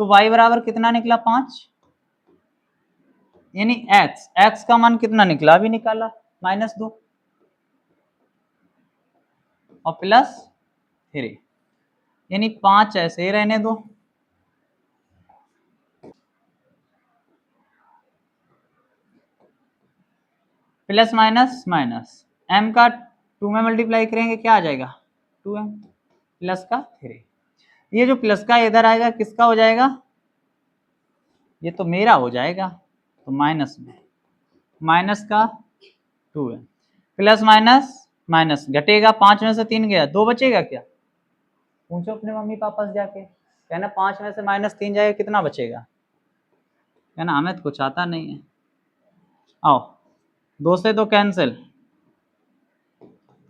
तो y बराबर कितना निकला, 5, यानी x का मान कितना निकला, अभी निकाला, -2 और प्लस 3, यानी 5 ऐसे ही रहने दो, प्लस माइनस माइनस, m का 2 में मल्टीप्लाई करेंगे क्या आ जाएगा, 2m प्लस का 3, ये जो प्लस का इधर आएगा किसका हो जाएगा, ये तो मेरा हो जाएगा, तो माइनस में माइनस का 2m प्लस माइनस माइनस, घटेगा, 5 में से 3 गया, 2 बचेगा क्या, पूछो अपने मम्मी पापा से जाके, कहना 5 में से -3 जाएगा कितना बचेगा, कहना हमें तो कुछ आता नहीं है। आओ, 2 से 2 कैंसिल,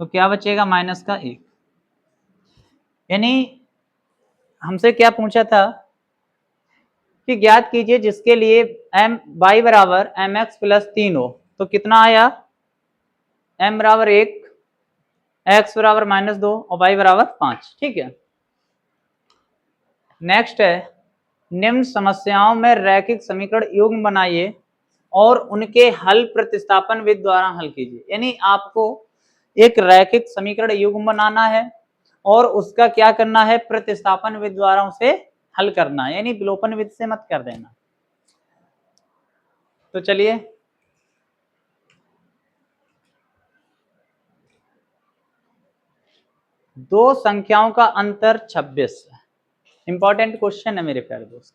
तो क्या बचेगा माइनस का 1। यानी हमसे क्या पूछा था कि ज्ञात कीजिए जिसके लिए एम वाई बराबर एम एक्स प्लस 3 हो। तो कितना आया, एम बराबर 1, एक्स बराबर -2 और वाई बराबर 5। ठीक है, नेक्स्ट है निम्न समस्याओं में रैखिक समीकरण युग्म बनाइए और उनके हल प्रतिस्थापन विधि द्वारा हल कीजिए। यानी आपको एक रैखिक समीकरण युग्म बनाना है और उसका क्या करना है, प्रतिस्थापन विधि द्वारा उसे हल करना है, यानी विलोपन विधि से मत कर देना। तो चलिए दो संख्याओं का अंतर 26 है। इंपॉर्टेंट क्वेश्चन है मेरे प्यारे दोस्त।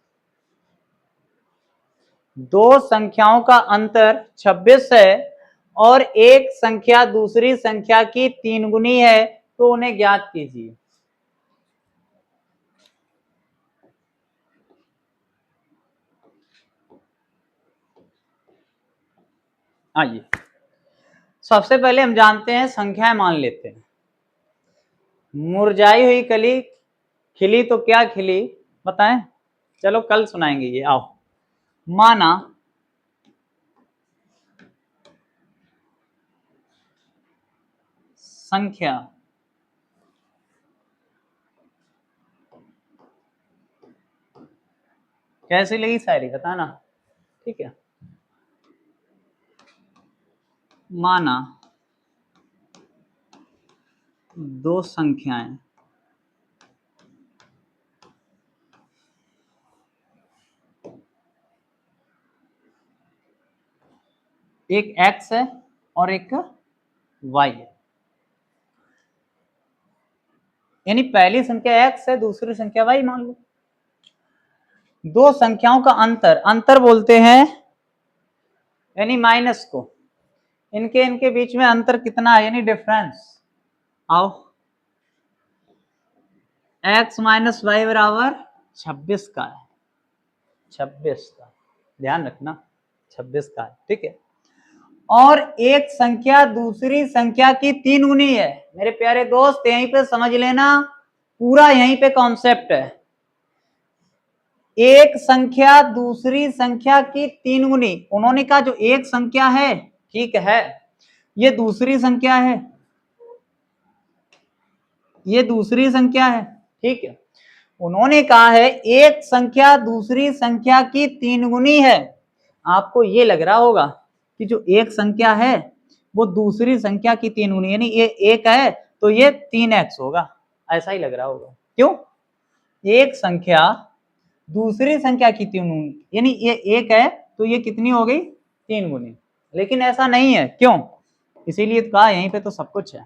दो संख्याओं का अंतर 26 है और एक संख्या दूसरी संख्या की 3 गुनी है, तो उन्हें ज्ञात कीजिए। आइए सबसे पहले हम जानते हैं, संख्याएं मान लेते हैं। मुरझाई हुई कली खिली तो क्या खिली, बताएं। चलो कल सुनाएंगे ये, आओ। माना संख्या कैसी लगी शायरी, बताना। ठीक है, माना दो संख्याएं एक x है और एक y है। यानी पहली संख्या x है, दूसरी संख्या y मान लो। दो संख्याओं का अंतर, अंतर बोलते हैं यानी माइनस को, इनके इनके बीच में अंतर कितना है, यानी डिफरेंस। आओ, x माइनस वाई बराबर 26 का है, 26 का, ध्यान रखना 26 का है। ठीक है, और एक संख्या दूसरी संख्या की 3 गुनी है। मेरे प्यारे दोस्त यहीं पे समझ लेना, पूरा यहीं पे कॉन्सेप्ट है। एक संख्या दूसरी संख्या की 3 गुनी, उन्होंने कहा जो एक संख्या है, ठीक है, ये दूसरी संख्या है, ये दूसरी संख्या है। ठीक है, उन्होंने कहा है एक संख्या दूसरी संख्या की 3 गुनी है। आपको ये लग रहा होगा कि जो एक संख्या है वो दूसरी संख्या की 3 गुनी, यानी ये एक है तो ये 3x होगा, ऐसा ही लग रहा होगा। क्यों, एक संख्या दूसरी संख्या की 3 गुनी, यानी ये एक है तो ये कितनी हो गई, 3 गुनी। लेकिन ऐसा नहीं है, क्यों, इसीलिए तो कहा यहीं पे तो सब कुछ है।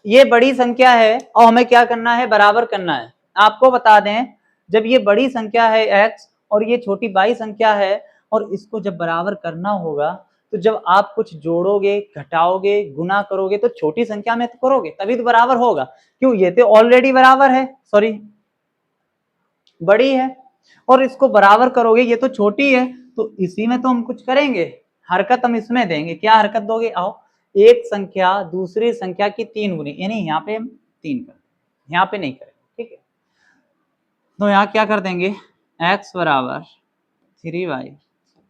ये बड़ी संख्या है और हमें क्या करना है, बराबर करना है। आपको बता दें, जब ये बड़ी संख्या है x और ये छोटी y संख्या है और इसको जब बराबर करना होगा, तो जब आप कुछ जोड़ोगे, घटाओगे, गुना करोगे तो छोटी संख्या में तो करोगे, तभी तो बराबर होगा। क्यों, ये तो ऑलरेडी बराबर है, सॉरी बड़ी है, और इसको बराबर करोगे, ये तो छोटी है, तो इसी में तो हम कुछ करेंगे, हरकत हम इसमें देंगे। क्या हरकत दोगे, आओ। एक संख्या दूसरी संख्या की 3 गुनी, यानी यहाँ पे हम 3 कर, यहाँ पे नहीं करेंगे। ठीक है, तो यहाँ क्या कर देंगे, x बराबर 3y,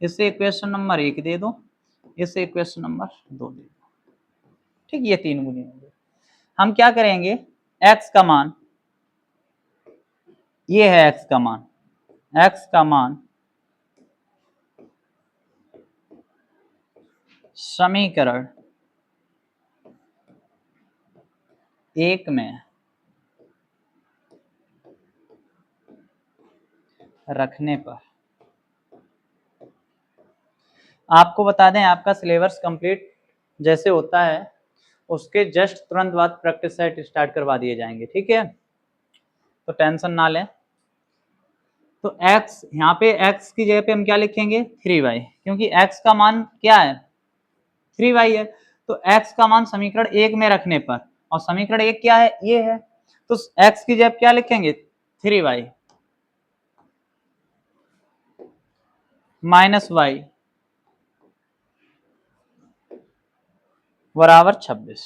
इसे इक्वेशन नंबर 1 दे दो, इसे इक्वेशन नंबर 2 दे दो। ठीक, ये 3 गुनी होंगे। हम क्या करेंगे, x का मान, ये है x का मान, x का मान समीकरण 1 में रखने पर, आपको बता दें आपका सिलेबस कंप्लीट जैसे होता है उसके जस्ट तुरंत बाद प्रैक्टिस सेट स्टार्ट करवा दिए जाएंगे। ठीक है, तो टेंशन ना लें। तो x, यहाँ पे x की जगह पे हम क्या लिखेंगे, 3y, क्योंकि x का मान क्या है, 3y है। तो x का मान समीकरण 1 में रखने पर, और समीकरण 1 क्या है, ये है, तो x की जगह क्या लिखेंगे, 3y माइनस y बराबर 26।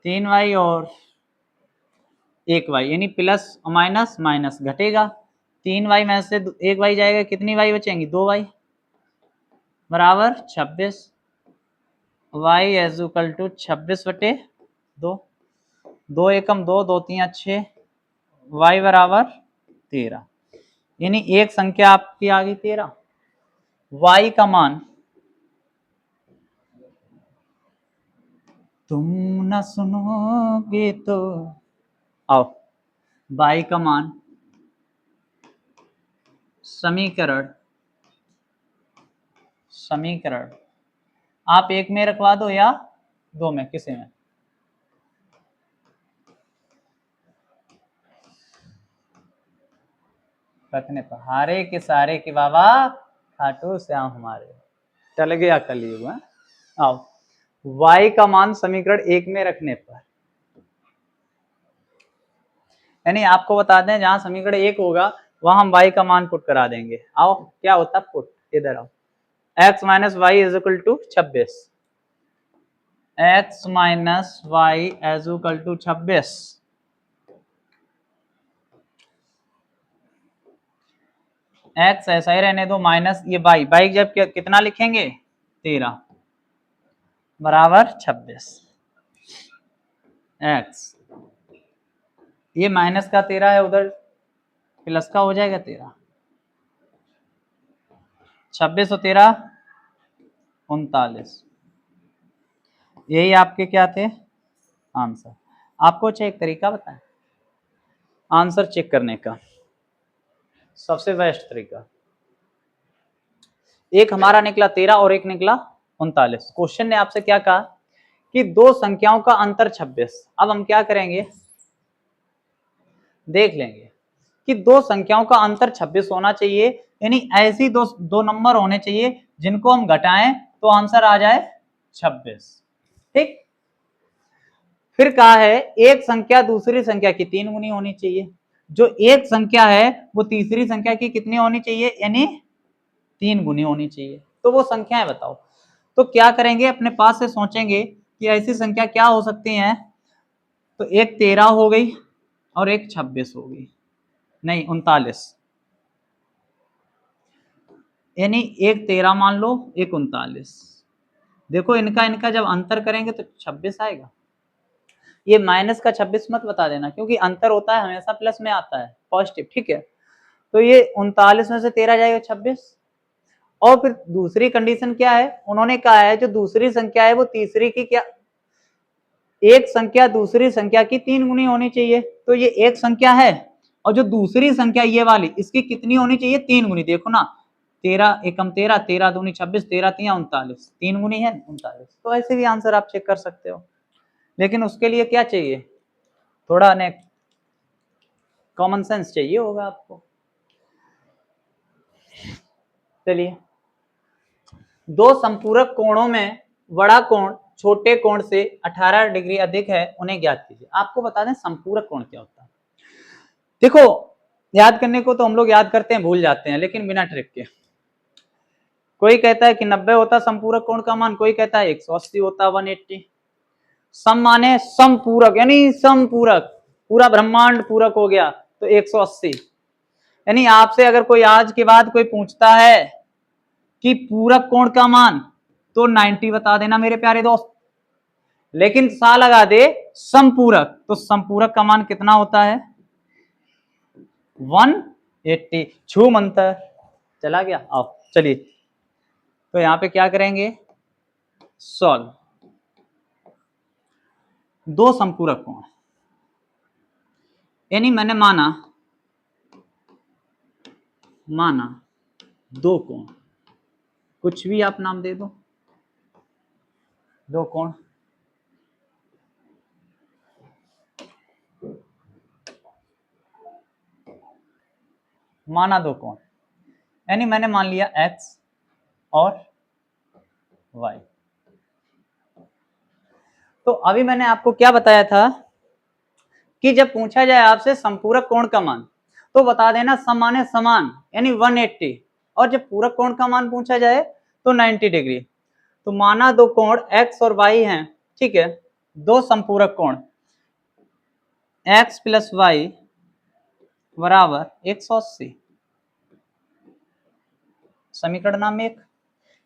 3y और 1y, यानी प्लस माइनस माइनस घटेगा। 3y में से 1y जाएगा, कितनी y बचेंगी? 2y बराबर 26। y is equal to 26/2। 2 Ekam 2, 2 3 6, y बराबर 13। यानी एक संख्या आपकी आ गई 13। y का मान तुम न सुनोगे तो, आओ, y का मान समीकरण आप एक में रखवा दो या दो में, किसी में? रखने पर हारे के सारे के बाबा खाटू श्याम हमारे, चल गया कलयुग। आओ, y का मान समीकरण एक में रखने पर, यानी आपको बता दें जहां समीकरण एक होगा वहां हम y का मान पुट करा देंगे। आओ, क्या होता है पुट, इधर आओ, x minus y is equal to 26, x minus y is equal to 26। x ऐसा ही रहने दो, माइनस ये y जब कितना लिखेंगे? 13 बराबर 26। x ये माइनस का 13 है, उधर प्लस का हो जाएगा 13। 26 और 13 39। यही आपके क्या थे आंसर। आपको अच्छा एक तरीका बताएं आंसर चेक करने का, सबसे बेस्ट तरीका। एक हमारा निकला 13 और एक निकला 39। क्वेश्चन ने आपसे क्या कहा कि दो संख्याओं का अंतर 26। अब हम क्या करेंगे, देख लेंगे कि दो संख्याओं का अंतर 26 होना चाहिए, यानी ऐसी दो नंबर होने चाहिए जिनको हम घटाएं तो आंसर आ जाए 26। ठीक, फिर कहा है एक संख्या दूसरी संख्या की 3 गुनी होनी चाहिए। जो एक संख्या है वो तीसरी संख्या की कितनी होनी चाहिए, यानी 3 गुनी होनी चाहिए। तो वो संख्याएं बताओ। तो क्या करेंगे, अपने पास से सोचेंगे कि ऐसी संख्या क्या हो सकती है। तो एक 13 हो गई और एक 26 हो गई, नहीं 39, यानी एक 13 मान लो, एक 39। देखो इनका जब अंतर करेंगे तो 26 आएगा। ये माइनस का 26 मत बता देना, क्योंकि अंतर होता है हमेशा प्लस में आता है, पॉजिटिव। ठीक है, तो ये 39 में से 13 जाएगा 26। और फिर दूसरी कंडीशन क्या है, उन्होंने कहा है जो दूसरी संख्या है वो तीसरी की क्या, एक संख्या दूसरी संख्या की 3 गुनी होनी चाहिए। तो ये एक संख्या है और जो दूसरी संख्या ये वाली, इसकी कितनी होनी चाहिए, 3 गुनी। देखो ना, 13 एकम 13, 13 दूनी 26, 13 3 39, 3 गुनी है 39। तो ऐसे भी आंसर आप चेक कर सकते हो, लेकिन उसके लिए क्या चाहिए, थोड़ा ने कॉमन सेंस चाहिए होगा आपको। चलिए, दो संपूरक कोणों में बड़ा कोण छोटे कोण से 18 डिग्री अधिक है, उन्हें ज्ञात कीजिए। आपको बता दें संपूरक कोण क्या होता है। देखो, याद करने को तो हम लोग याद करते हैं, भूल जाते हैं, लेकिन बिना ट्रिक के। कोई कहता है कि 90 होता संपूरक कोण का मान, कोई कहता है 180 होता 180। सम माने समपूरक, यानी समपूरक, पूरा ब्रह्मांड पूरक हो गया तो 180। यानी आपसे अगर कोई आज के बाद कोई पूछता है कि पूरक कोण का मान, तो 90 बता देना मेरे प्यारे दोस्त। लेकिन सा लगा दे समपूरक, तो समपूरक का मान कितना होता है, 180। छू मंतर चला गया। आओ चलिए, तो यहां पे क्या करेंगे, सॉल्व। दो संपूरक कोण, यानी मैंने माना दो कोण, कुछ भी आप नाम दे दो, दो कोण, माना दो कोण, यानी मैंने मान लिया x और y। तो अभी मैंने आपको क्या बताया था कि जब पूछा जाए आपसे संपूरक कोण का मान, तो बता देना सम माने समान, यानी 180। और जब पूरक कोण का मान पूछा जाए तो 90 डिग्री। तो माना दो कोण x और y हैं, ठीक है। दो संपूरक कोण x प्लस वाई बराबर 180, समीकरण नाम 1।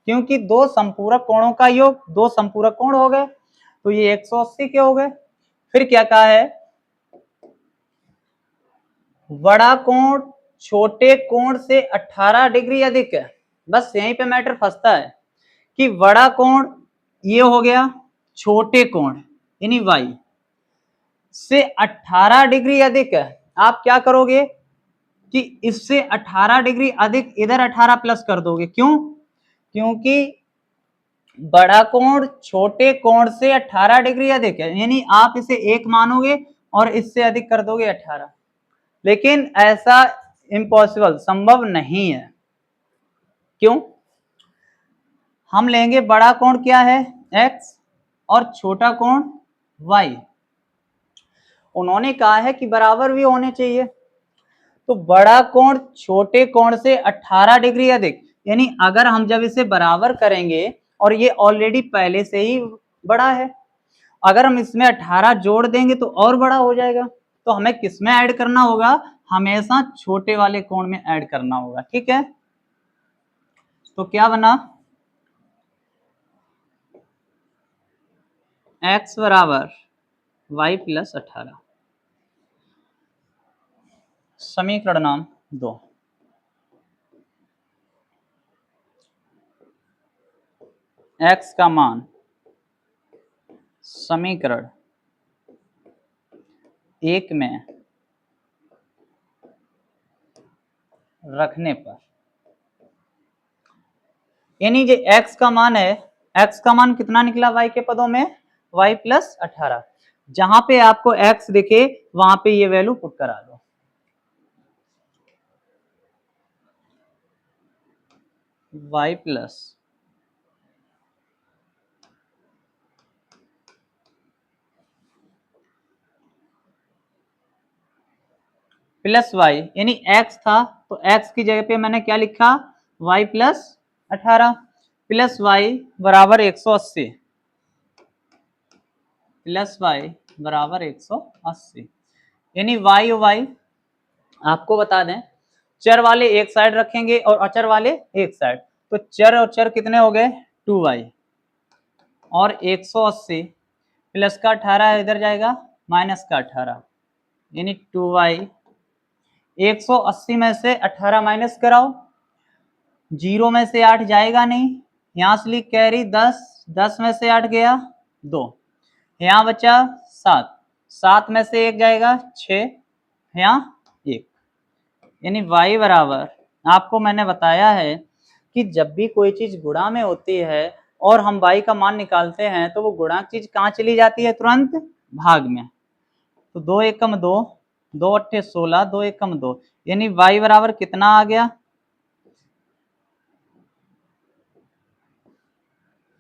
क्योंकि दो संपूरक कोणों का योग दो संपूरक कोण हो गए, तो ये 180 के हो गए। फिर क्या कहा है, बड़ा कोण छोटे कोण से 18 डिग्री अधिक है। बस यहीं पे मैटर फंसता है कि बड़ा कोण ये हो गया, छोटे कोण यानी y से 18 डिग्री अधिक है। आप क्या करोगे कि इससे 18 डिग्री अधिक इधर 18 प्लस कर दोगे। क्यों? क्योंकि बड़ा कोण छोटे कोण से 18 डिग्री अधिक है, यानी आप इसे 1 मानोगे और इससे अधिक कर दोगे 18। लेकिन ऐसा इम्पॉसिबल, संभव नहीं है। क्यों? हम लेंगे बड़ा कोण क्या है x और छोटा कोण y। उन्होंने कहा है कि बराबर भी होने चाहिए, तो बड़ा कोण छोटे कोण से 18 डिग्री अधिक, यानी अगर हम जब इसे बराबर करेंगे और ये ऑलरेडी पहले से ही बड़ा है, अगर हम इसमें 18 जोड़ देंगे तो और बड़ा हो जाएगा। तो हमें किसमें ऐड करना होगा, हमेशा छोटे वाले कोण में ऐड करना होगा। ठीक है, तो क्या बना, x बराबर y प्लस 18, समीकरण नाम 2। x का मान समीकरण 1 में रखने पर, यानी जो x का मान है, x का मान कितना निकला y के पदों में, y प्लस 18। जहां पे आपको x दिखे वहां पे ये वैल्यू पुट करा दो। y प्लस प्लस वाई, यानी x था तो x की जगह पे मैंने क्या लिखा, y प्लस 18 प्लस वाई बराबर 180, प्लस वाई बराबर 180, यानी y और y आपको बता दें, चर वाले एक साइड रखेंगे और अचर वाले एक साइड, तो चर और चर कितने हो गए 2y और 180 प्लस का 18 इधर जाएगा माइनस का 18, यानी 2y। 180 में से 18 माइनस कराओ, 0 में से 8 जाएगा नहीं, यहां से लिख कैरी 10, 10 में से 8 गया 2, यहां बचा 7, 7 में से 1 जाएगा 6, यहाँ 1, यानी y बराबर, आपको मैंने बताया है कि जब भी कोई चीज गुणा में होती है और हम y का मान निकालते हैं तो वो गुणांक चीज कहाँ चली जाती है, तुरंत भाग में। तो 2 एकम 2, 2 अट्ठे 16, 2 एकम 2, यानी y बराबर कितना आ गया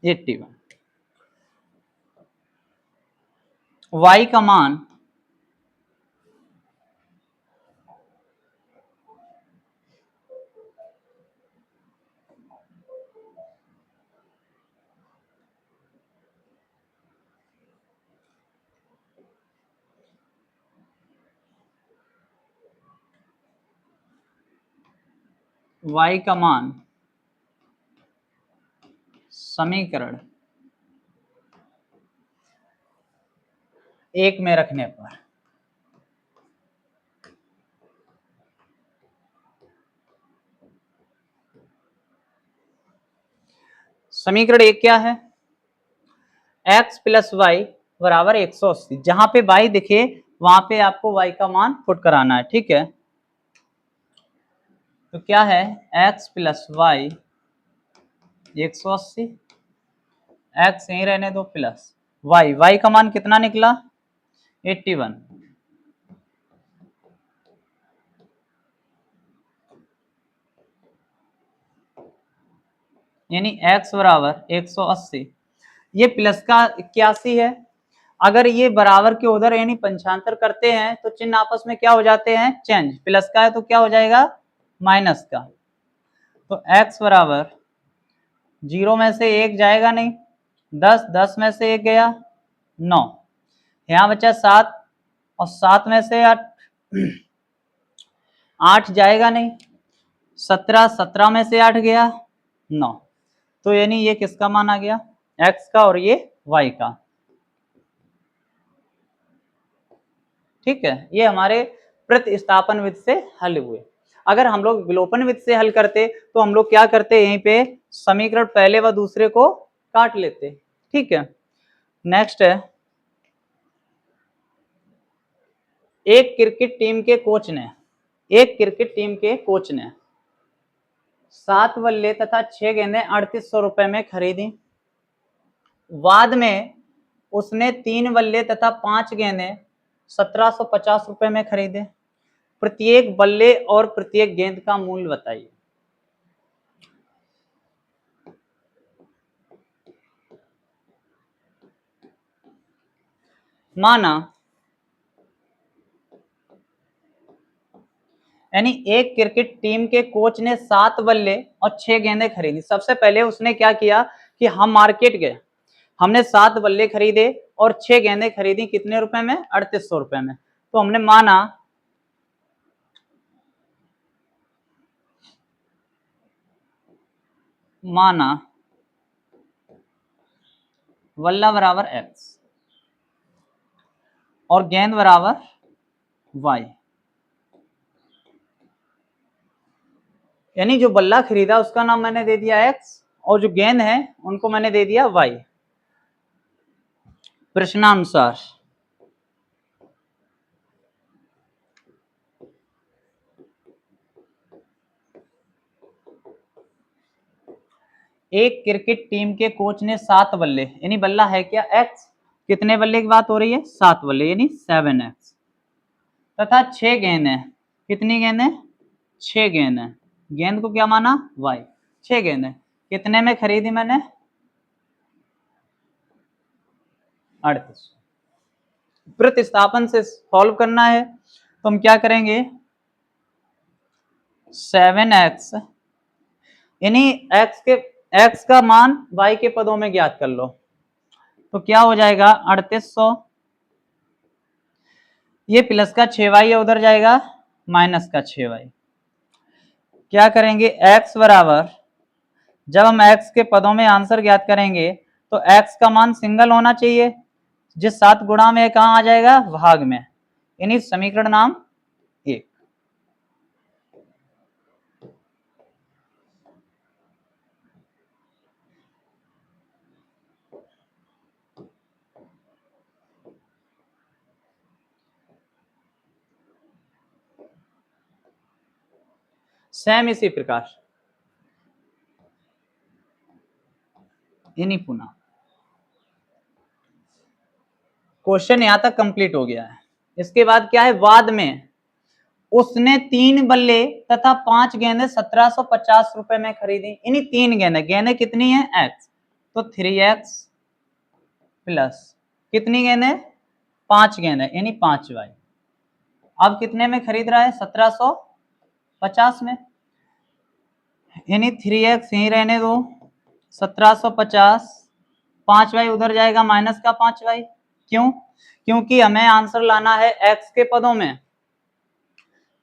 81। y का मान y का मान समीकरण 1 में रखने पर, समीकरण 1 क्या है, x प्लस वाई बराबर 180, जहां पे y दिखे वहां पे आपको y का मान पुट कराना है। ठीक है, तो क्या है x प्लस वाई 180, x यहीं रहने दो प्लस y का मान कितना निकला 81, यानी x बराबर 180, ये प्लस का 81 है। अगर ये बराबर के उधर यानी पंचांतर करते हैं तो चिन्ह आपस में क्या हो जाते हैं, चेंज, प्लस का है तो क्या हो जाएगा माइनस का, तो x बराबर 0 में से 1 जाएगा नहीं, 10, 10 में से 1 गया 9, यहाँ बचा 7 और 7 में से 8 जाएगा नहीं, 17 में से 8 गया 9, तो यानी ये किसका मान आ गया, x का और ये y का। ठीक है, ये हमारे प्रतिस्थापन विधि से हल हुए। अगर हम लोग विलोपन विधि से हल करते तो हम लोग क्या करते, यहीं पे समीकरण पहले व दूसरे को काट लेते। ठीक है, नेक्स्ट है, एक क्रिकेट टीम के कोच ने 7 बल्ले तथा 6 गेंदें 3800 रुपए में खरीदी। बाद में उसने 3 बल्ले तथा 5 गेंदें 1750 रुपए में खरीदे। प्रत्येक बल्ले और प्रत्येक गेंद का मूल्य बताइए। माना यानी एक क्रिकेट टीम के कोच ने 7 बल्ले और 6 गेंदें खरीदी। सबसे पहले उसने क्या किया कि हम मार्केट गए, हमने 7 बल्ले खरीदे और 6 गेंदें खरीदी, कितने रुपए में, 3800 रुपए में। तो हमने माना बल्ला बराबर x और गेंद बराबर y, यानी जो बल्ला खरीदा उसका नाम मैंने दे दिया x और जो गेंद है उनको मैंने दे दिया y। प्रश्नानुसार एक क्रिकेट टीम के कोच ने 7 बल्ले, यानी बल्ला है क्या x, कितने बल्ले की बात हो रही है, 7 बल्ले यानी 7x, तथा 6 गेंदें, कितनी गेंदें, 6 गेंदें, गेंद को क्या माना y, 6 गेंदें कितने में खरीदी मैंने, 38। प्रतिस्थापन से सॉल्व करना है तो हम क्या करेंगे, 7x यानी x का मान y के पदों में ज्ञात कर लो, तो क्या हो जाएगा 3800, ये प्लस का 6y उधर जाएगा माइनस का 6y। क्या करेंगे, x बराबर, जब हम x के पदों में आंसर ज्ञात करेंगे तो x का मान सिंगल होना चाहिए, जिस 7 गुणा में कहाँ आ जाएगा, भाग में, यानी समीकरण नाम 1। सेम इसी प्रकार इन्हीं पुनः क्वेश्चन यहां तक कंप्लीट हो गया है। इसके बाद क्या है, बाद में उसने 3 बल्ले तथा 5 गेंदें 1750 रुपए में खरीदी, यानी 3 गेंदें कितनी है x, तो 3x प्लस कितनी गेंदें, 5 गेंदें यानी 5y। अब कितने में खरीद रहा है, 1750 में, यानी 3x यहीं रहने दो, 1750, 5y उधर जाएगा माइनस का 5y। क्यों, क्योंकि हमें आंसर लाना है x के पदों में,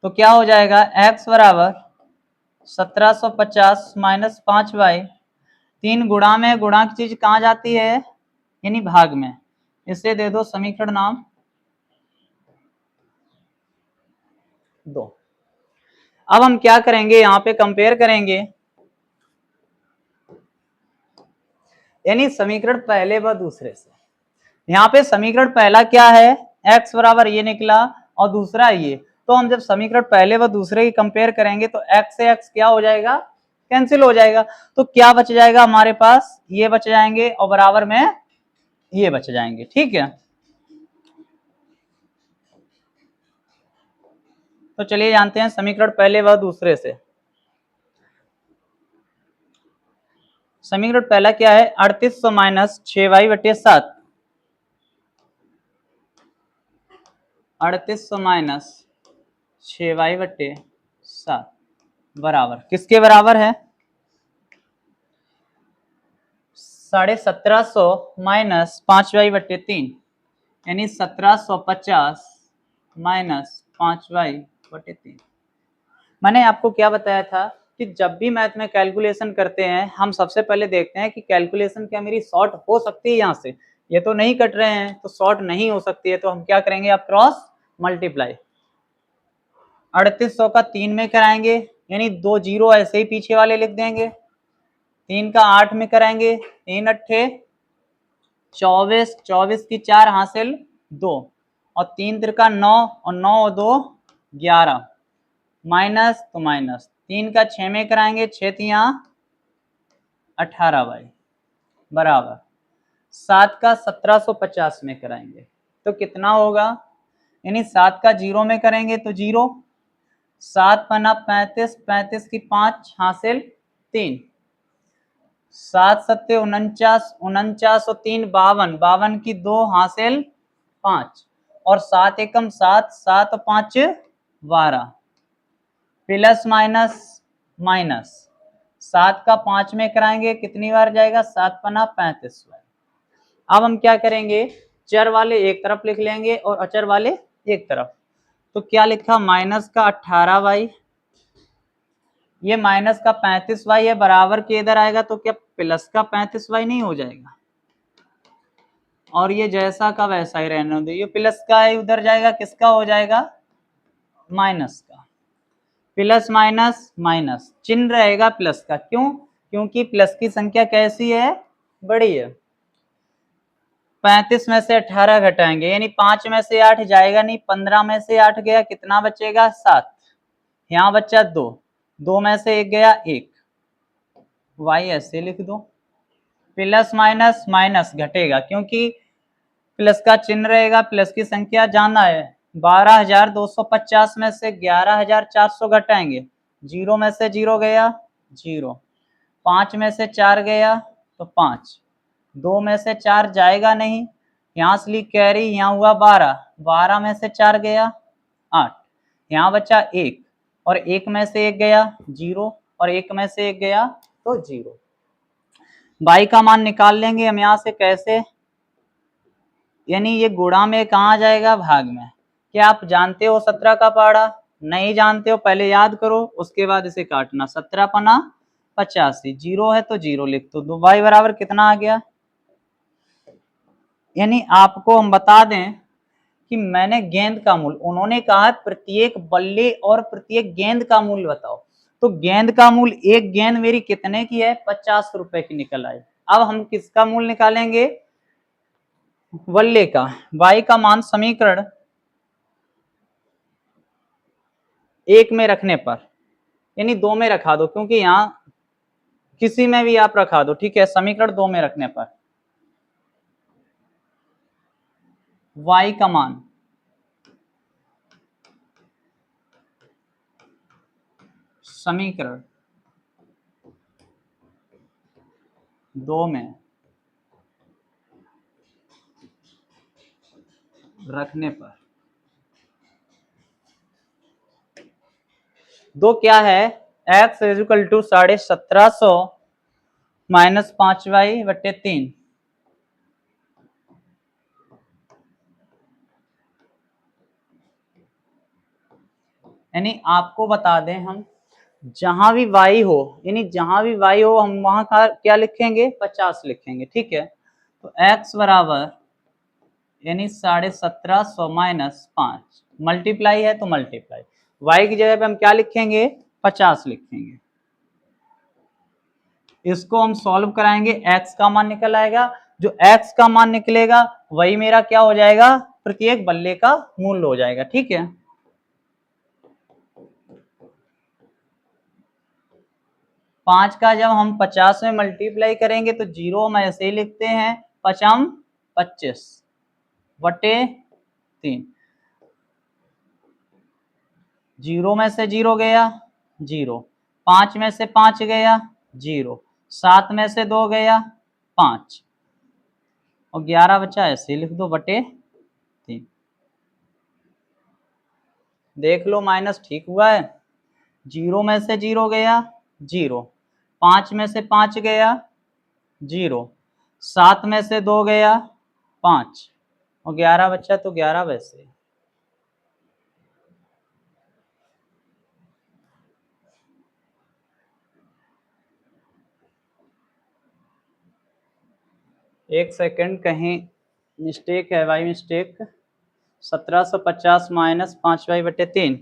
तो क्या हो जाएगा x बराबर 1750 माइनस 5y, 3 गुणा में, गुणा की चीज कहाँ जाती है, यानी भाग में, इसे दे दो समीकरण नाम 2। अब हम क्या करेंगे, यहाँ पे कंपेयर करेंगे, यानी समीकरण पहले व दूसरे से। यहाँ पे समीकरण पहला क्या है, x बराबर ये निकला और दूसरा ये, तो हम जब समीकरण पहले व दूसरे की कंपेयर करेंगे तो x से x क्या हो जाएगा, कैंसिल हो जाएगा, तो क्या बच जाएगा हमारे पास, ये बच जाएंगे और बराबर में ये बच जाएंगे। ठीक है, तो चलिए जानते हैं समीकरण पहले व दूसरे से। समीकरण पहला क्या है, 3800 माइनस 6y बटे 7, 3800 माइनस 6y बटे 7 बराबर किसके बराबर है, 1750 माइनस 5y बटे 3, यानी 1750 माइनस 5y/3। मैंने आपको क्या बताया था कि जब भी मैथ में कैलकुलेशन करते हैं हम सबसे पहले देखते हैं कि कैलकुलेशन क्या मेरी शॉर्ट हो सकती है यहाँ से, ये तो नहीं कट रहे हैं तो शॉर्ट नहीं हो सकती है, तो हम क्या करेंगे, आप क्रॉस मल्टीप्लाई। 3800 का 3 में कराएंगे यानी 2 जीरो ऐसे ही पीछे वाले लिख देंगे, 3 का 8 में कराएंगे, 3 अट्ठे 24, 24 की 4 हासिल 2 और 3 तिरका 9 और 9 और 2 11 माइनस तो माइनस, 3 का 6 में कराएंगे, 6 तिया 18y बराबर 7 का 1750 में कराएंगे तो कितना होगा, यानी 7 का 0 में करेंगे तो 0, 7 पन्ना 35, 35 की 5 हासिल 3, 7 सत्ते 49, 49 और 3 52, 52 की 2 हासिल 5 और 7 एकम 7, 7 और 5 12 प्लस माइनस माइनस, 7 का 5 में कराएंगे कितनी बार जाएगा, 7 पन्ना 35 बार। अब हम क्या करेंगे, चर वाले एक तरफ लिख लेंगे और अचर वाले एक तरफ, तो क्या लिखा, माइनस का 18y, ये माइनस का 35y है बराबर के इधर आएगा तो क्या प्लस का 35y नहीं हो जाएगा, और ये जैसा का वैसा ही रहने दो, ये प्लस का है उधर जाएगा, किसका हो जाएगा, माइनस का, प्लस माइनस माइनस, चिन्ह रहेगा प्लस का, क्यों, क्योंकि प्लस की संख्या कैसी है, बड़ी है। 35 में से 18 घटाएंगे यानी 5 में से 8 जाएगा नहीं, 15 में से 8 गया, कितना बचेगा 7, यहाँ बच्चा 2, 2 में से 1 गया 1, y ऐसे लिख दो, प्लस माइनस माइनस घटेगा क्योंकि प्लस का चिन्ह रहेगा, प्लस की संख्या जाना है, 12,250 में से 11,400 घटाएंगे, 0 में से 0 गया 0, 5 में से 4 गया तो 5, 2 में से 4 जाएगा नहीं, यहाँ से ली कैरी, यहाँ हुआ 12, 12 में से 4 गया 8, यहाँ बचा 1 और 1 में से 1 गया 0 और 1 में से 1 गया तो 0। y का मान निकाल लेंगे हम यहाँ से, कैसे, यानी ये गुणा में कहाँ जाएगा, भाग में। क्या आप जानते हो 17 का पहाड़ा, नहीं जानते हो, पहले याद करो उसके बाद इसे काटना, 17 पना 85, 0 है तो 0 लिख दो, y बराबर कितना आ गया, यानी आपको हम बता दें कि मैंने गेंद का मूल, उन्होंने कहा प्रत्येक बल्ले और प्रत्येक गेंद का मूल बताओ, तो गेंद का मूल, एक गेंद मेरी कितने की है, 50 रुपए की निकल आई। अब हम किसका मूल निकालेंगे, बल्ले का। y का मान समीकरण 1 में रखने पर, यानी 2 में रखा दो, क्योंकि यहां किसी में भी आप रखा दो, ठीक है, समीकरण 2 में रखने पर y का मान समीकरण 2 में रखने पर, 2 क्या है, x equal to 1750 minus 5y/3, यानी आपको बता दें हम, जहां भी y हो, यानी जहां भी y हो हम वहां का क्या लिखेंगे, 50 लिखेंगे, ठीक है, तो x बराबर यानी 1750 माइनस 5, मल्टीप्लाई है तो मल्टीप्लाई, y की जगह पे हम क्या लिखेंगे, 50 लिखेंगे, इसको हम सॉल्व कराएंगे, x का मान निकल आएगा, जो x का मान निकलेगा वही मेरा क्या हो जाएगा, प्रत्येक बल्ले का मूल्य हो जाएगा, ठीक है। पांच का जब हम 50 में मल्टीप्लाई करेंगे तो 0 हम ऐसे ही लिखते हैं, 5m 25/3, 0 में से 0 गया 0, 5 में से 5 गया 0, 7 में से 2 गया 5 और 11 बचा, ऐसे ही लिख दो, /3। देख लो माइनस ठीक हुआ है, 0 में से 0 गया 0, 5 में से 5 गया 0, 7 में से 2 गया 5 और 11 बच्चा तो 11 वैसे। एक सेकंड, कहीं मिस्टेक है भाई, मिस्टेक। 1750 माइनस 5/3।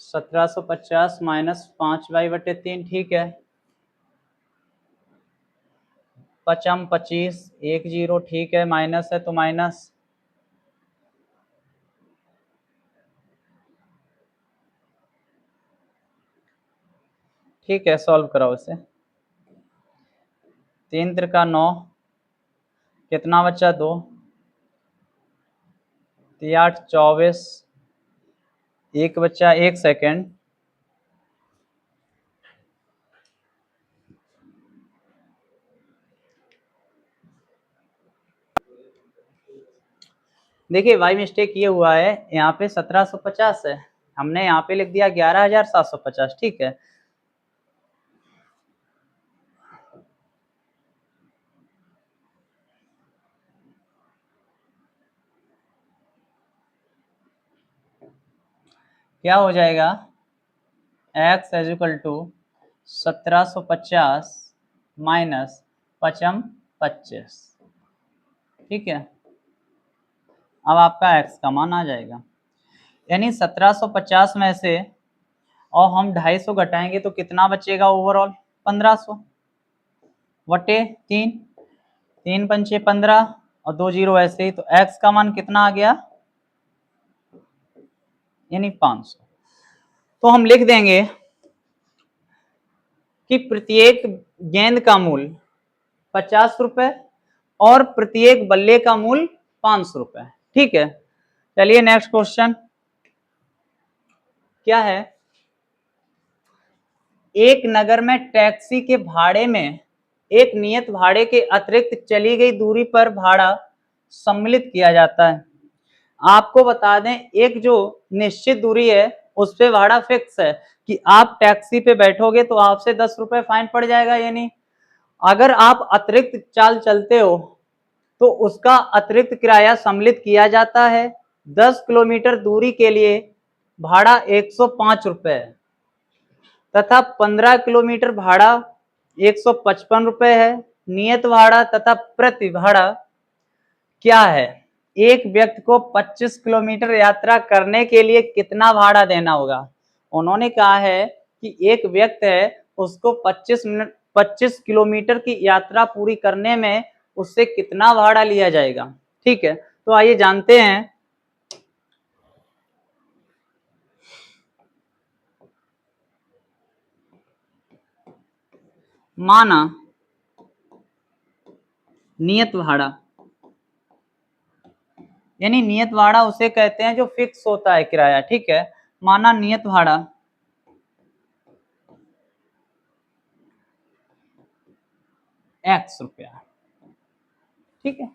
1750 माइनस 5/3, ठीक है। पचम 25, 1 0, ठीक है, माइनस है तो माइनस। ठीक है, सॉल्व कराओ इसे। 3 त्रिका 9, कितना बच्चा 2, 3 8 24, एक बच्चा। एक सेकेंड, देखिए भाई मिस्टेक ये हुआ है, यहाँ पे 1750 है, हमने यहाँ पे लिख दिया 11,750, ठीक है। क्या हो जाएगा, x is equal to 1750 minus 5 25, ठीक है। अब आपका x का मान आ जाएगा, यानी 1750 में से और हम 250 घटाएंगे तो कितना बचेगा ओवरऑल, 1500 वटे 3, 3 पंचे 15 और 2 जीरो ऐसे ही, तो x का मान कितना आ गया, यानी 500। तो हम लिख देंगे कि प्रत्येक गेंद का मूल्य 50 रुपए और प्रत्येक बल्ले का मूल्य 500 रुपए, ठीक है। चलिए नेक्स्ट क्वेश्चन क्या है, एक नगर में टैक्सी के भाड़े में एक नियत भाड़े के अतिरिक्त चली गई दूरी पर भाड़ा सम्मिलित किया जाता है। आपको बता दें, एक जो निश्चित दूरी है उस पे भाड़ा फिक्स है कि आप टैक्सी पे बैठोगे तो आपसे 10 रुपए फाइन पड़ जाएगा, यानी अगर आप अतिरिक्त चाल चलते हो तो उसका अतिरिक्त किराया सम्मिलित किया जाता है। 10 किलोमीटर दूरी के लिए भाड़ा 105 रुपए तथा 15 किलोमीटर भाड़ा 155 रुपए है। नियत भाड़ा तथा प्रति भाड़ा क्या है, एक व्यक्ति को 25 किलोमीटर यात्रा करने के लिए कितना भाड़ा देना होगा। उन्होंने कहा है कि एक व्यक्ति है, उसको 25 किलोमीटर की यात्रा पूरी करने में उससे कितना भाड़ा लिया जाएगा, ठीक है। तो आइए जानते हैं। माना नियत भाड़ा, यानी नियत भाड़ा उसे कहते हैं जो फिक्स होता है किराया, ठीक है। माना नियत भाड़ा x रुपया, ठीक है,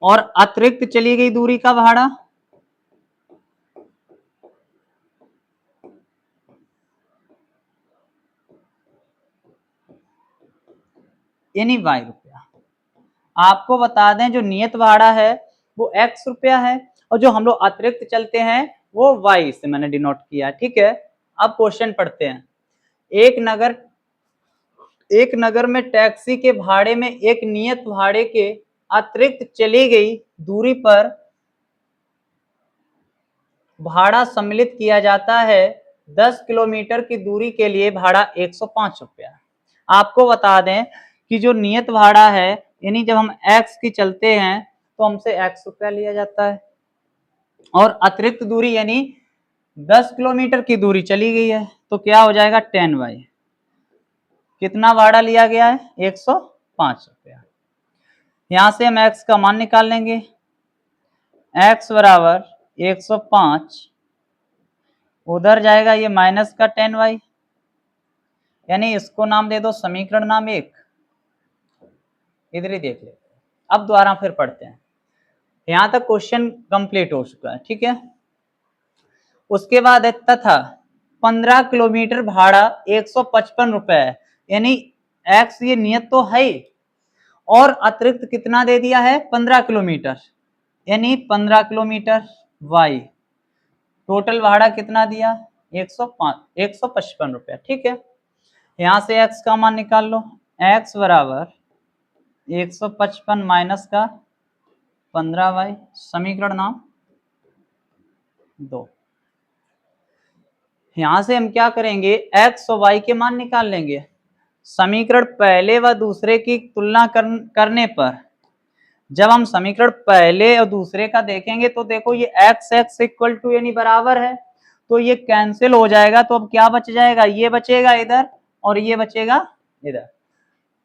और अतिरिक्त चली गई दूरी का भाड़ा यानी y रुपया। आपको बता दें जो नियत भाड़ा है वो x रुपया है और जो हम लोग अतिरिक्त चलते हैं वो y से मैंने डिनोट किया, ठीक है। अब क्वेश्चन पढ़ते हैं। एक नगर में टैक्सी के भाड़े में एक नियत भाड़े के अतिरिक्त चली गई दूरी पर भाड़ा सम्मिलित किया जाता है। 10 किलोमीटर की दूरी के लिए भाड़ा 105 रुपया। आपको बता दें कि जो नियत भाड़ा है, यानी जब हम x की चलते हैं तो हमसे x रुपया लिया जाता है और अतिरिक्त दूरी यानी 10 किलोमीटर की दूरी चली गई है तो क्या हो जाएगा 10y। कितना भाड़ा लिया गया है, 105 रुपया। यहां से हम x का मान निकाल लेंगे, x बराबर 105, उधर जाएगा ये माइनस का 10y, यानी इसको नाम दे दो समीकरण नाम 1। इधर ही देख लेते हैं, अब दोबारा फिर पढ़ते हैं। यहां तक क्वेश्चन कंप्लीट हो चुका है, ठीक है। उसके बाद है तथा 15 किलोमीटर भाड़ा 155 रुपए है, यानी x ये नियत तो है ही और अतिरिक्त कितना दे दिया है 15 किलोमीटर, यानी 15 किलोमीटर y। टोटल भाड़ा कितना दिया 155 रुपया। ठीक है, यहां से x का मान निकाल लो, x बराबर 155 माइनस का 15y, समीकरण नाम 2। यहां से हम क्या करेंगे x और y के मान निकाल लेंगे। समीकरण पहले व दूसरे की तुलना करने पर जब हम समीकरण पहले और दूसरे का देखेंगे तो देखो ये x इक्वल टू यानी बराबर है, तो ये कैंसिल हो जाएगा। तो अब क्या बच जाएगा, ये बचेगा इधर और ये बचेगा इधर।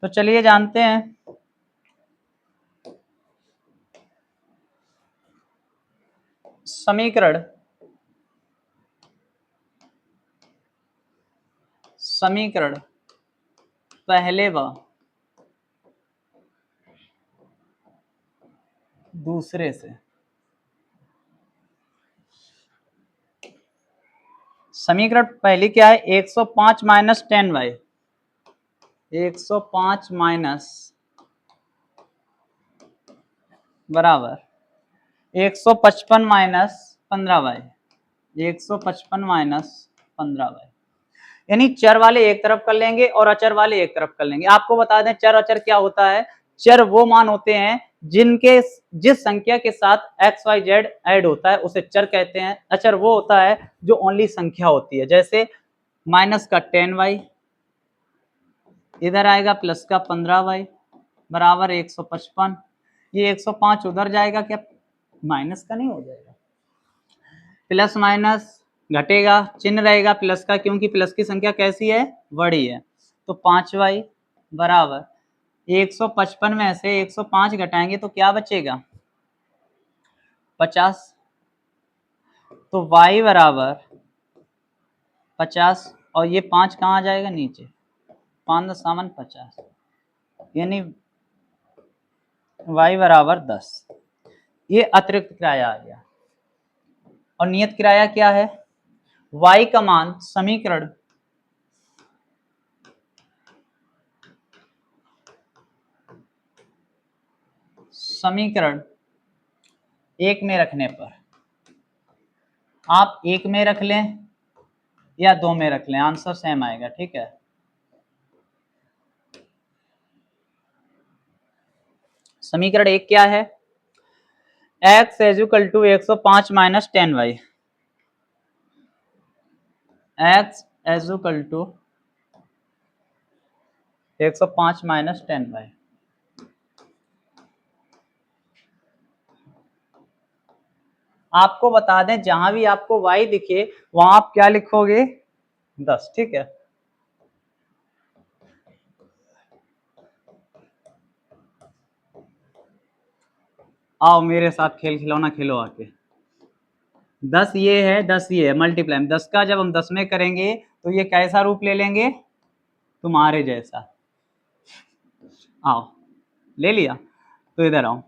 तो चलिए जानते हैं, समीकरण पहले व दूसरे से, समीकरण पहली क्या है 105 माइनस 10y, 105 माइनस बराबर 155 माइनस 15y, 155 माइनस 15y, यानी चर वाले एक तरफ कर लेंगे और अचर वाले एक तरफ कर लेंगे। आपको बता दें चर अचर क्या होता है, चर वो मान होते हैं जिनके जिस संख्या के साथ एक्स वाई जेड ऐड होता है उसे चर कहते हैं। अचर वो होता है जो ओनली संख्या होती है, जैसे माइनस का 10y इधर आएगा प्लस का 15y बराबर 155। ये 105 उधर जाएगा, क्या माइनस का नहीं हो जाएगा, प्लस माइनस घटेगा, चिन्ह रहेगा प्लस का क्योंकि प्लस की संख्या कैसी है बड़ी है। तो 5y बराबर 155 में से 105 घटाएंगे तो क्या बचेगा 50। तो y बराबर 50 और ये 5 कहाँ आ जाएगा नीचे, 5×7 = 50, यानी y बराबर 10। ये अतिरिक्त किराया आ गया। और नियत किराया क्या है, y का मान समीकरण 1 में रखने पर, आप 1 में रख लें या 2 में रख लें, आंसर सेम आएगा। ठीक है, समीकरण 1 क्या है, x equal to 105 minus 10y, x equal to 105 minus 10y। आपको बता दें जहां भी आपको y दिखे वहां आप क्या लिखोगे 10। ठीक है, आओ मेरे साथ खेल खिलौना खेलो आके। 10 ये है 10 ये है, मल्टीप्लाई 10 का जब हम 10 में करेंगे तो ये कैसा रूप ले लेंगे तुम्हारे जैसा। आओ ले लिया, तो इधर आओ,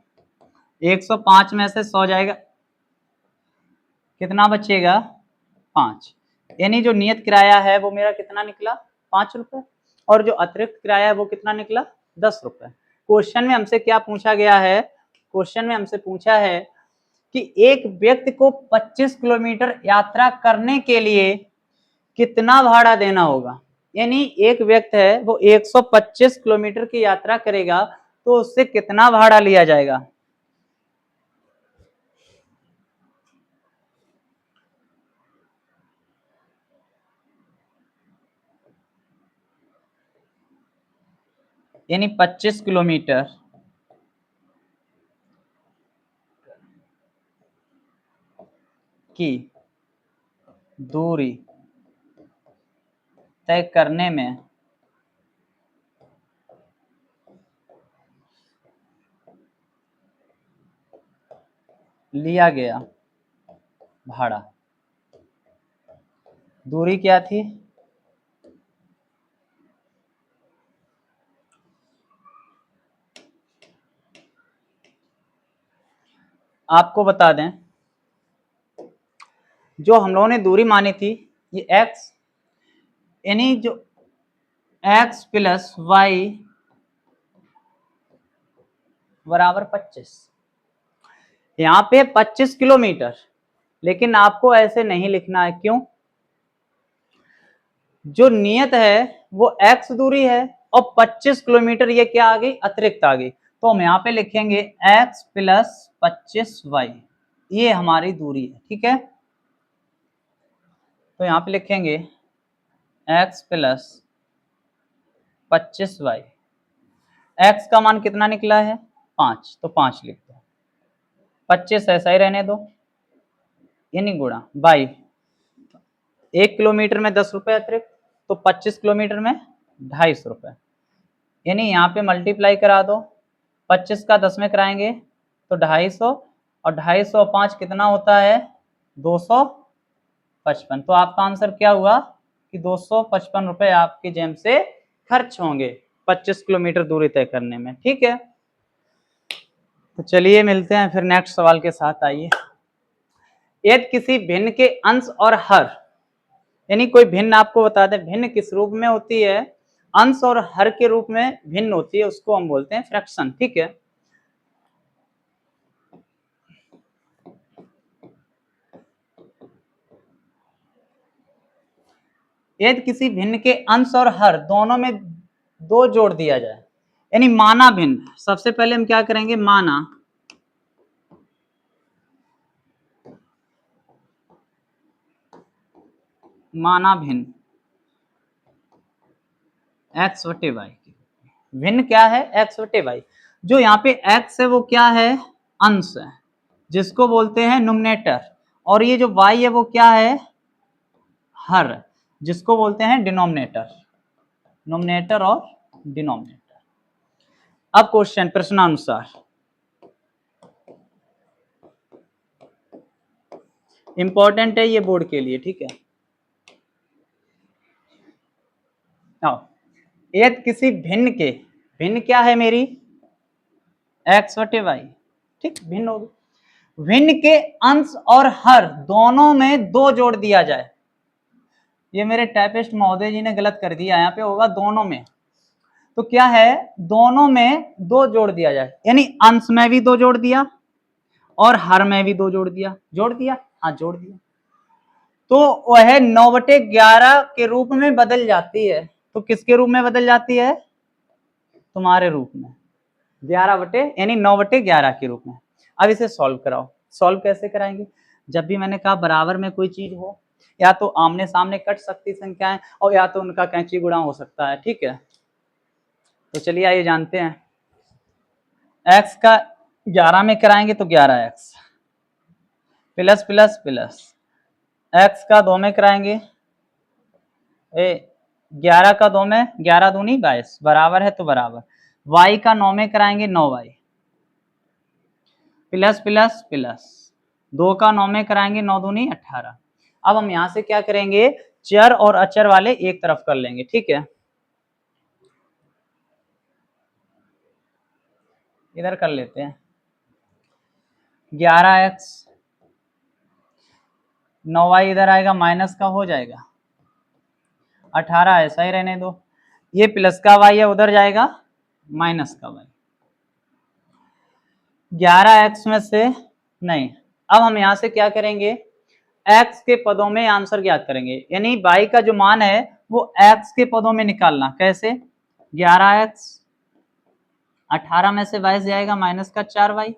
105 में से 100 जाएगा, कितना बचेगा 5, यानी जो नियत किराया है वो मेरा कितना निकला 5 रुपए, और जो अतिरिक्त किराया है वो कितना निकला 10 रुपए। क्वेश्चन में हमसे क्या पूछा गया है, क्वेश्चन में हमसे पूछा है कि एक व्यक्ति को 25 किलोमीटर यात्रा करने के लिए कितना भाड़ा देना होगा। यानी एक व्यक्ति है वो 125 किलोमीटर की यात्रा करेगा तो उससे कितना भाड़ा लिया जाएगा। यानी 25 किलोमीटर की दूरी तय करने में लिया गया भाड़ा, दूरी क्या थी आपको बता दें, जो हम लोगों ने दूरी मानी थी ये x, यानी जो x प्लस वाई बराबर 25। यहाँ पे 25 किलोमीटर, लेकिन आपको ऐसे नहीं लिखना है। क्यों? जो नियत है वो x दूरी है और 25 किलोमीटर ये क्या आ गई, अतिरिक्त आ गई। तो हम यहाँ पे लिखेंगे x प्लस 25y, ये हमारी दूरी है। ठीक है, तो यहाँ पे लिखेंगे x प्लस 25y। x का मान कितना निकला है, 5, तो 5 लिख दो। 25 ऐसा ही रहने दो, यानी गुणा बाई 1 किलोमीटर में 10 रुपए अतिरिक्त, तो 25 किलोमीटर में 250 रुपए, यानी यहाँ पे मल्टीप्लाई करा दो। 25 का 10 में कराएंगे तो 250, और 250 और 5 कितना होता है, 255। तो आपका आंसर क्या हुआ कि 255 रुपए आपकी जेब से खर्च होंगे 25 किलोमीटर दूरी तय करने में। ठीक है, तो चलिए मिलते हैं फिर नेक्स्ट सवाल के साथ। आइए, यदि किसी भिन्न के अंश और हर, यानी कोई भिन्न आपको बता दें भिन्न किस रूप में होती है, अंश और हर के रूप में भिन्न होती है, उसको हम बोलते हैं फ्रैक्शन। ठीक है, यदि किसी भिन्न के अंश और हर दोनों में 2 जोड़ दिया जाए, यानी माना भिन्न। सबसे पहले हम क्या करेंगे, माना भिन्न x बटे वाई। भिन्न क्या है, x बटे वाई। जो यहाँ पे x है वो क्या है, अंश है, जिसको बोलते हैं नुमिनेटर, और ये जो y है वो क्या है, हर, जिसको बोलते हैं डिनोमिनेटर। नोमिनेटर और डिनोमिनेटर। अब क्वेश्चन प्रश्नानुसार, इंपॉर्टेंट है ये बोर्ड के लिए। ठीक है, यदि किसी भिन्न के, भिन्न क्या है मेरी, x बटे वाई। ठीक, भिन्न होगी, भिन्न के अंश और हर दोनों में 2 जोड़ दिया जाए। ये मेरे टाइपिस्ट महोदय जी ने गलत कर दिया, यहाँ पे होगा दोनों में। तो क्या है, दोनों में 2 जोड़ दिया जाए, यानी अंश में भी 2 जोड़ दिया और हर में भी 2 जोड़ दिया। जोड़ दिया, हाँ जोड़ दिया, तो वह 9/11 के रूप में बदल जाती है। तो किसके रूप में बदल जाती है, तुम्हारे रूप में, 11 यानी 9/11 के रूप में। अब इसे सॉल्व कराओ। सॉल्व कैसे कराएंगे, जब भी मैंने कहा बराबर में कोई चीज हो, या तो आमने सामने कट सकती संख्याएं, और या तो उनका कैंची गुणा हो सकता है। ठीक है, तो चलिए आइए जानते हैं। x का 11 में कराएंगे तो 11x plus plus plus, x का 2 में कराएंगे, 11 का 2 में 11 दूनी 22, बराबर है तो बराबर। y का 9 में कराएंगे 9y प्लस प्लस प्लस, 2 का 9 में कराएंगे 9 दूनी 18। अब हम यहां से क्या करेंगे, चर और अचर वाले एक तरफ कर लेंगे। ठीक है, इधर कर लेते हैं, 11x 9y इधर आएगा, माइनस का हो जाएगा, 18 ऐसा ही रहने दो, ये प्लस का y है उधर जाएगा माइनस का y। 11x में से नहीं, अब हम यहां से क्या करेंगे, x के पदों में आंसर ज्ञात करेंगे, यानी y का जो मान है वो x के पदों में निकालना। कैसे, 11x 18 में से 22 जाएगा, माइनस का 4y,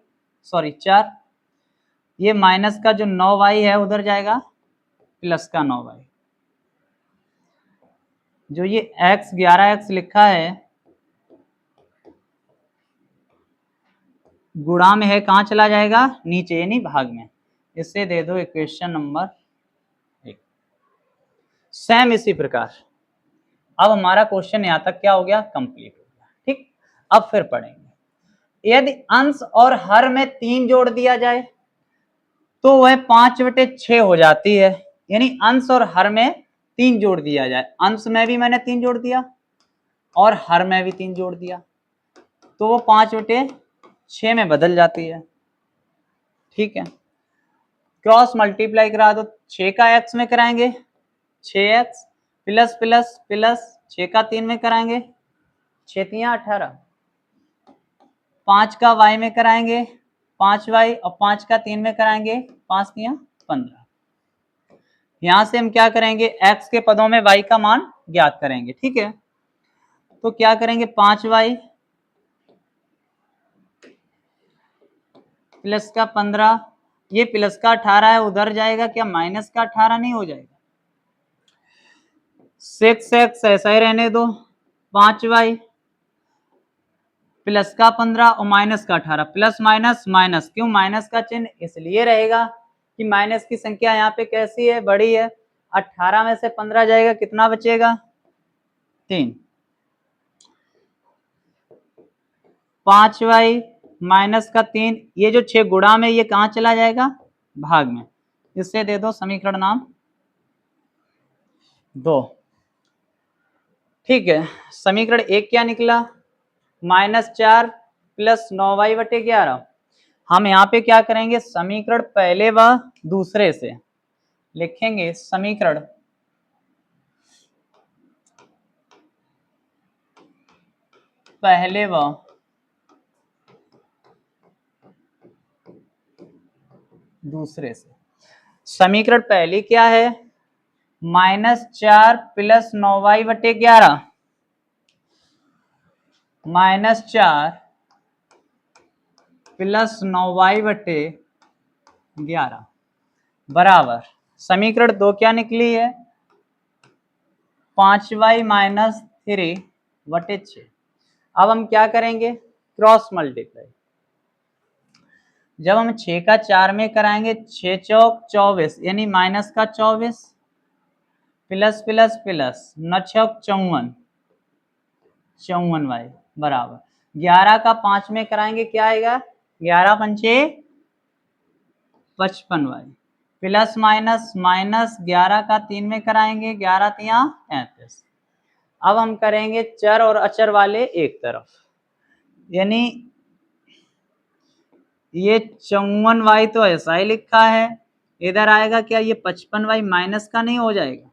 सॉरी 4, ये माइनस का जो 9y है उधर जाएगा प्लस का 9y। जो ये x 11x लिखा है गुणा में है, कहां चला जाएगा, नीचे यानी भाग में। इसे दे दो इक्वेशन नंबर 1। सेम इसी प्रकार अब हमारा क्वेश्चन यहां तक क्या हो गया, कंप्लीट हो गया। ठीक, अब फिर पढ़ेंगे, यदि अंश और हर में 3 जोड़ दिया जाए तो वह 5/6 हो जाती है। यानी अंश और हर में 3 जोड़ दिया जाए, अंश में भी मैंने 3 जोड़ दिया और हर में भी 3 जोड़ दिया, तो वो 5/6 में बदल जाती है। ठीक है, क्रॉस मल्टीप्लाई करा दो, 6 का x में कराएंगे 6x प्लस प्लस प्लस 6 का 3 में कराएंगे 6 3 18, 5 का y में कराएंगे 5y और 5 का 3 में कराएंगे 5 तिया 15। यहां से हम क्या करेंगे, x के पदों में y का मान ज्ञात करेंगे। ठीक है, तो क्या करेंगे 5y प्लस का 15, ये प्लस का 18 है, उधर जाएगा, क्या माइनस का 18 नहीं हो जाएगा? 6x ऐसा ही रहने दो, 5y प्लस का 15 और माइनस का 18, प्लस माइनस माइनस, क्यों माइनस का चिन्ह इसलिए रहेगा कि माइनस की संख्या यहाँ पे कैसी है, बड़ी है। 18 में से 15 जाएगा, कितना बचेगा 3। 5y माइनस का 3, ये जो 6 गुणा में ये कहाँ चला जाएगा, भाग में, इससे दे दो समीकरण नाम 2। ठीक है, समीकरण 1 क्या निकला, -4 प्लस 9y बटे 11। हम यहाँ पे क्या करेंगे, समीकरण पहले व दूसरे से लिखेंगे, समीकरण पहले व दूसरे से। समीकरण पहली क्या है, -4 प्लस 9y बटे 11, -4 प्लस 9y बटे 11 बराबर, समीकरण 2 क्या निकली है, 5y माइनस 3 बटे 6। अब हम क्या करेंगे, क्रॉस मल्टीप्लाई। जब हम 6 का 4 में कराएंगे, 6 चौक 24 यानी माइनस का 24 प्लस प्लस प्लस 9 छक 54, 54y बराबर 11 का 5 में कराएंगे, क्या आएगा 11 पंचे 55y प्लस माइनस माइनस 11 का 3 में कराएंगे, 11 तिया 33। अब हम करेंगे चर और अचर वाले एक तरफ, यानी ये 54y तो ऐसा ही लिखा है, इधर आएगा क्या, ये 55y माइनस का नहीं हो जाएगा,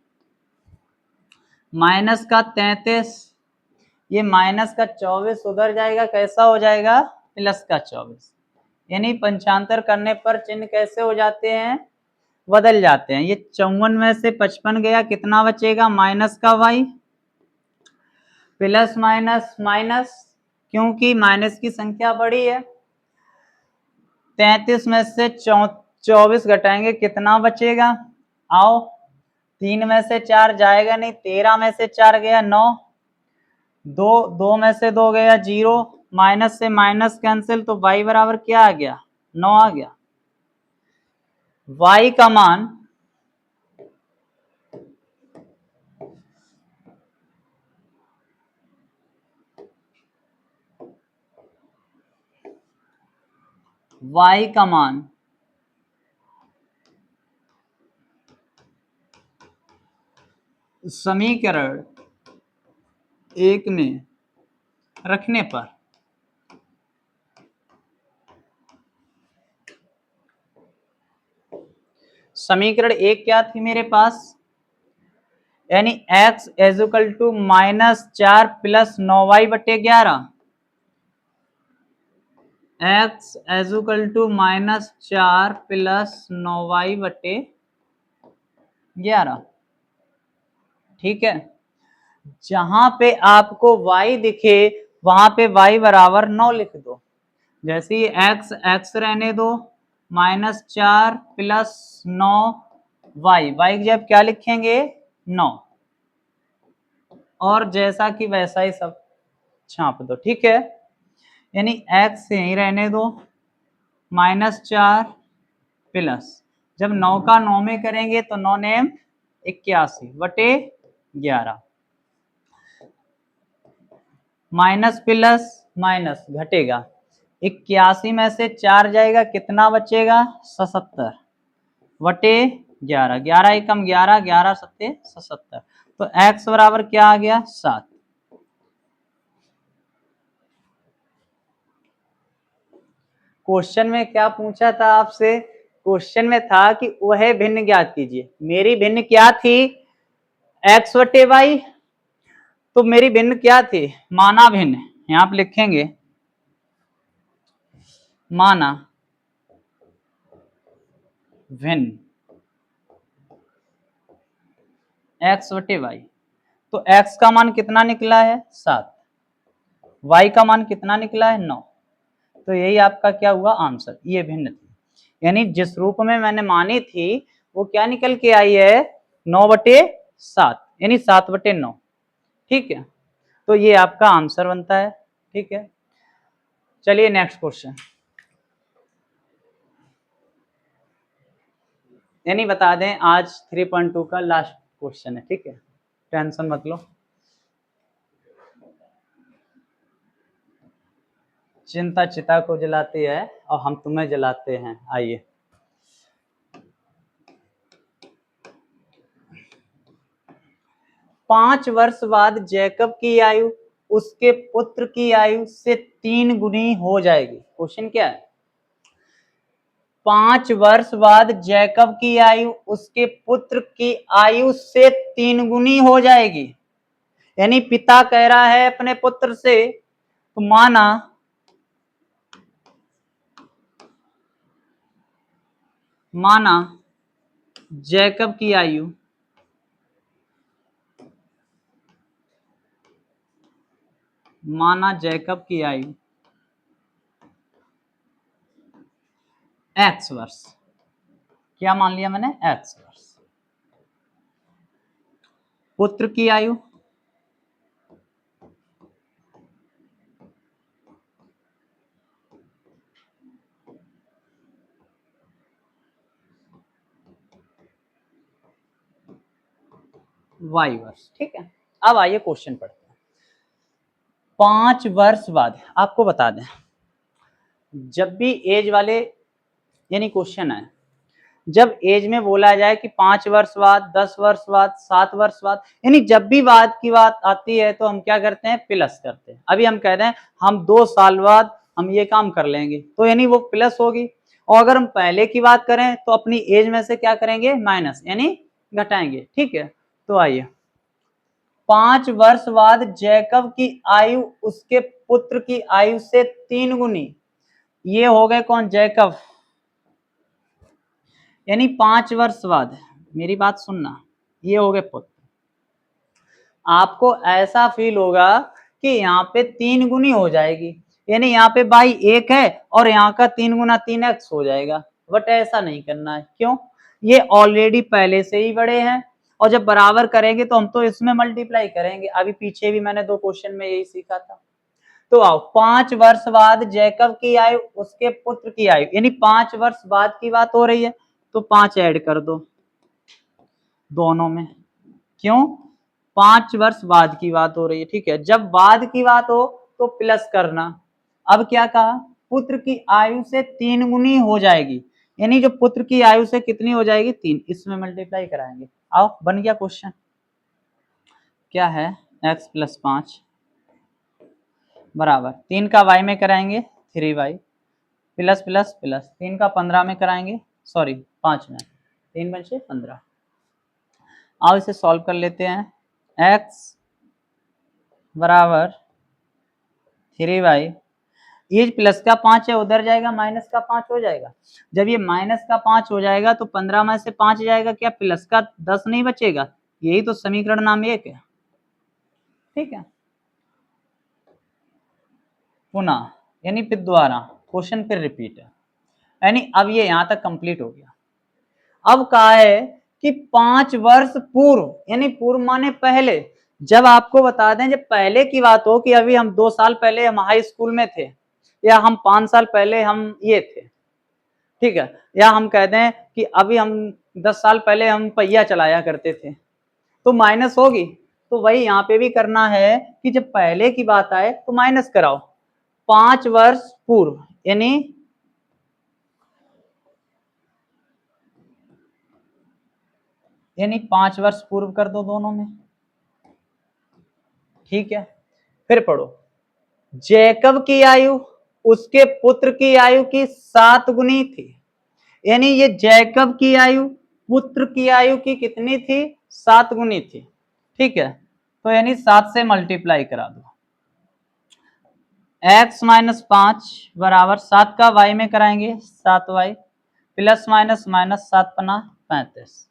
माइनस का 33, ये माइनस का 24 उधर जाएगा, कैसा हो जाएगा प्लस का 24, यानी पंचांतर करने पर चिन्ह कैसे हो जाते हैं, बदल जाते हैं। ये 54 में से 55 गया, कितना बचेगा माइनस का y प्लस माइनस माइनस, क्योंकि माइनस की संख्या बड़ी है। 33 में से 24 घटाएंगे, कितना बचेगा, आओ 3 में से 4 जाएगा नहीं, 13 में से 4 गया 9, 2 में से 2 गया 0, माइनस से माइनस कैंसिल, तो y बराबर क्या आ गया 9 आ गया। y का मान समीकरण 1 में रखने पर समीकरण 1 क्या थी मेरे पास, यानी x equal to -4 plus 9y बटे 11, x equal to -4 plus 9y बटे 11। ठीक है, जहां पे आपको y दिखे वहां पे y बराबर 9 लिख दो, जैसे ही x रहने दो, -4 प्लस 9y की जब क्या लिखेंगे 9, और जैसा कि वैसा ही सब छाप दो। ठीक है, यानी x यहीं रहने दो, -4 प्लस, जब 9 का 9 में करेंगे तो 9 नेम 81 बटे 11, माइनस प्लस माइनस घटेगा, 81 में से 4 जाएगा, कितना बचेगा 77 बटे 11, 11 एकम 11, 11 सत्ते 77, तो x बराबर क्या आ गया 7। क्वेश्चन में क्या पूछा था आपसे, क्वेश्चन में था कि वह भिन्न ज्ञात कीजिए, मेरी भिन्न क्या थी x बटे y, तो मेरी भिन्न क्या थी माना भिन्न, यहां पे लिखेंगे माना भिन्न x/y, तो x का मान कितना निकला है 7, y का मान कितना निकला है 9, तो यही आपका क्या हुआ आंसर, ये भिन्न थी। यानी जिस रूप में मैंने मानी थी वो क्या निकल के आई है 9/7, यानी 7/9। ठीक है, तो ये आपका आंसर बनता है। ठीक है, चलिए नेक्स्ट क्वेश्चन, यानी बता दें आज 3.2 का लास्ट क्वेश्चन है। ठीक है, टेंशन मत लो। चिंता चिता को जलाती है और हम तुम्हें जलाते हैं। आइए, पांच वर्ष बाद जैकब की आयु उसके पुत्र की आयु से 3 गुनी हो जाएगी। क्वेश्चन क्या है? 5 वर्ष बाद जैकब की आयु उसके पुत्र की आयु से 3 गुनी हो जाएगी। यानी पिता कह रहा है अपने पुत्र से, तो माना जैकब की आयु x वर्ष, क्या मान लिया मैंने x वर्ष, पुत्र की आयु y वर्ष। ठीक है, अब आइए क्वेश्चन पढ़ते हैं। 5 वर्ष बाद, आपको बता दें जब भी एज वाले यानी क्वेश्चन है, जब एज में बोला जाए कि 5 वर्ष बाद, 10 वर्ष बाद, 7 वर्ष बाद, यानी जब भी बाद की बात आती है तो हम क्या करते हैं प्लस करते हैं। अभी हम कह रहे हैं हम 2 साल बाद हम ये काम कर लेंगे, तो यानी वो प्लस होगी। और अगर हम पहले की बात करें तो अपनी एज में से क्या करेंगे माइनस, यानी घटाएंगे। ठीक है, तो आइए 5 वर्ष बाद जैकब की आयु उसके पुत्र की आयु से 3 गुनी, ये हो गए कौन जैकब, यानी 5 वर्ष बाद, मेरी बात सुनना, ये हो गए पुत्र। आपको ऐसा फील होगा कि यहाँ पे 3 गुनी हो जाएगी, यानी यहाँ पे बाई 1 है और यहाँ का 3 गुना 3x हो जाएगा, बट ऐसा नहीं करना है। क्यों? ये ऑलरेडी पहले से ही बड़े हैं और जब बराबर करेंगे तो हम तो इसमें मल्टीप्लाई करेंगे। अभी पीछे भी मैंने 2 क्वेश्चन में यही सीखा था। तो आओ 5 वर्ष बाद जैकब की आयु उसके पुत्र की आयु, यानी 5 वर्ष बाद की बात हो रही है, तो 5 ऐड कर दो दोनों में। क्यों? 5 वर्ष बाद की बात हो रही है। ठीक है, जब बाद की बात हो तो प्लस करना। अब क्या कहा, पुत्र की आयु से 3 गुनी हो जाएगी, यानी जो पुत्र की आयु से कितनी हो जाएगी 3, इसमें मल्टीप्लाई कराएंगे। आओ बन गया क्वेश्चन, क्या है x + 5 बराबर 3 का y में कराएंगे 3y प्लस प्लस प्लस 3 का 15 में कराएंगे, सॉरी 5 में, 3 में से 15। आओ इसे सॉल्व कर लेते हैं। x बराबर 3y, ये प्लस का 5 है उधर जाएगा माइनस का 5 हो जाएगा। जब ये माइनस का 5 हो जाएगा तो 15 में से 5 जाएगा, क्या प्लस का 10 नहीं बचेगा? यही तो समीकरण नाम 1 है। ठीक है, पुनः यानी फिर दोबारा क्वेश्चन फिर रिपीट है, यानी अब ये यहां तक कंप्लीट हो गया। अब कहा है कि 5 वर्ष पूर्व, यानी पूर्व माने पहले, जब आपको बता दें जब पहले की बात हो कि अभी हम 2 साल पहले हम हाई स्कूल में थे, या हम 5 साल पहले हम ये थे, ठीक है, या हम कह दें कि अभी हम 10 साल पहले हम पहिया चलाया करते थे, तो माइनस होगी। तो वही यहाँ पे भी करना है कि जब पहले की बात आए तो माइनस कराओ। 5 वर्ष पूर्व यानी 5 वर्ष पूर्व कर दो दोनों में। ठीक है, फिर पढ़ो, जैकब की आयु उसके पुत्र की आयु की 7 गुनी थी, यानी ये जैकब की आयु पुत्र की आयु की कितनी थी 7 गुनी थी। ठीक है, तो यानी 7 से मल्टीप्लाई करा दो। x माइनस 5 बराबर 7 का y में कराएंगे 7y प्लस माइनस माइनस 7 पना 35।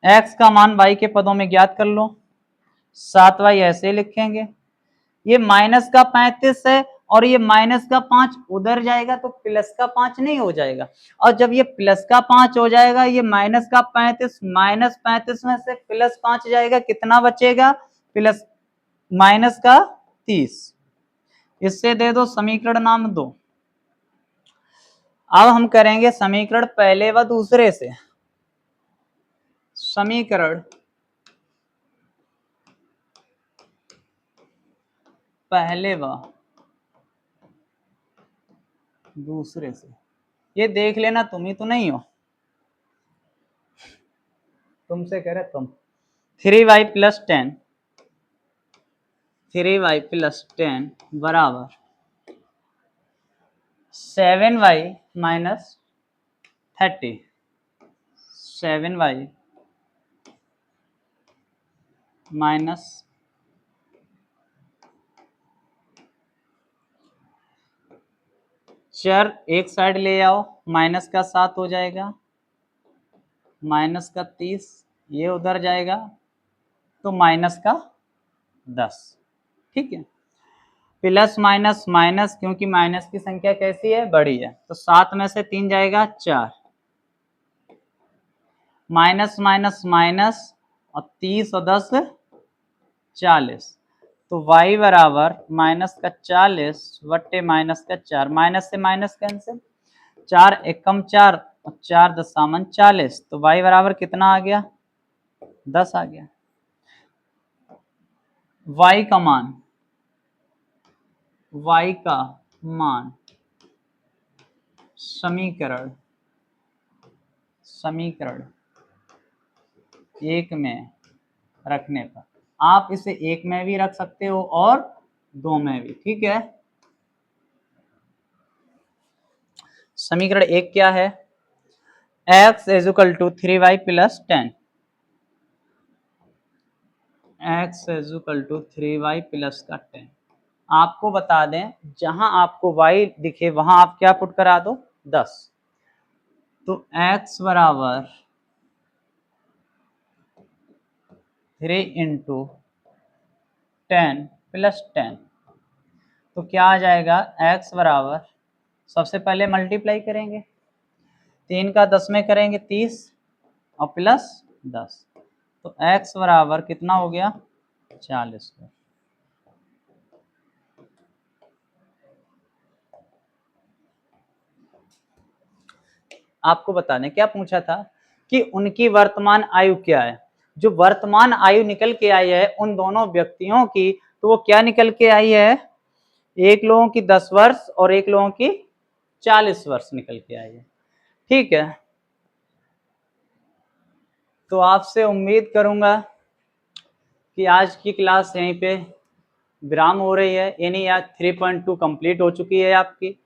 x का मान y के पदों में ज्ञात कर लो। 7y ऐसे लिखेंगे, ये माइनस का 35 है और ये माइनस का 5 उधर जाएगा तो प्लस का 5 नहीं हो जाएगा, और जब ये प्लस का 5 हो जाएगा ये माइनस का 35 माइनस 35 में से प्लस 5 जाएगा, कितना बचेगा प्लस माइनस का 30। इससे दे दो समीकरण नाम 2। अब हम करेंगे समीकरण पहले व दूसरे से। समीकरण पहले व दूसरे से, ये देख लेना तुम ही तो नहीं हो, तुमसे कह रहे तुम। 3y प्लस 10 3y प्लस 10 बराबर 7y माइनस 30 7y माइनस 4 एक साइड ले आओ, माइनस का 7 हो जाएगा, माइनस का 30 ये उधर जाएगा तो माइनस का 10। ठीक है, प्लस माइनस माइनस, क्योंकि माइनस की संख्या कैसी है बड़ी है, तो 7 में से 3 जाएगा 4, माइनस माइनस माइनस और 30 और 10 40, तो y बराबर माइनस का 40 बट्टे माइनस का 4, माइनस से माइनस कैंसिल, 4 एकम 4 और 4 दशामन 40, तो y बराबर कितना आ गया 10 आ गया। y का मान समीकरण एक में रखने पर, आप इसे एक में भी रख सकते हो और 2 में भी, ठीक है। समीकरण एक क्या है, x is equal to 3y plus 10, x is equal to 3y plus का 10। आपको बता दें जहां आपको y दिखे वहां आप क्या पुट करा दो 10, तो x बराबर 3 इंटू 10 प्लस 10, तो क्या आ जाएगा x बराबर, सबसे पहले मल्टीप्लाई करेंगे, 3 का 10 में करेंगे 30 और प्लस 10, तो x बराबर कितना हो गया 40। आपको बता दें क्या पूछा था कि उनकी वर्तमान आयु क्या है, जो वर्तमान आयु निकल के आई है उन दोनों व्यक्तियों की, तो वो क्या निकल के आई है, एक लोगों की 10 वर्ष और एक लोगों की 40 वर्ष निकल के आई है। ठीक है, तो आपसे उम्मीद करूंगा कि आज की क्लास यहीं पे विराम हो रही है, यानी आज 3.2 कंप्लीट हो चुकी है आपकी।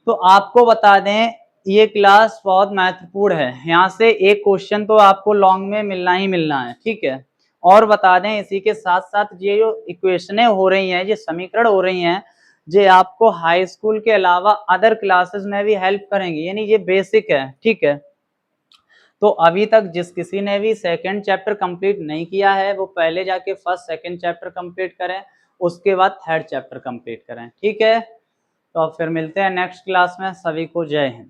तो आपको बता दें ये क्लास बहुत महत्वपूर्ण है, यहाँ से एक क्वेश्चन तो आपको लॉन्ग में मिलना ही मिलना है, ठीक है। और बता दें इसी के साथ साथ ये जो इक्वेशनें हो रही हैं, ये समीकरण हो रही हैं, ये आपको हाई स्कूल के अलावा अदर क्लासेस में भी हेल्प करेंगे, यानी ये बेसिक है, ठीक है। तो अभी तक जिस किसी ने भी सेकंड चैप्टर कंप्लीट नहीं किया है वो पहले जाके फर्स्ट सेकंड चैप्टर कंप्लीट करें, उसके बाद थर्ड चैप्टर कंप्लीट करें, ठीक है। तो अब फिर मिलते हैं नेक्स्ट क्लास में, सभी को जय हिंद।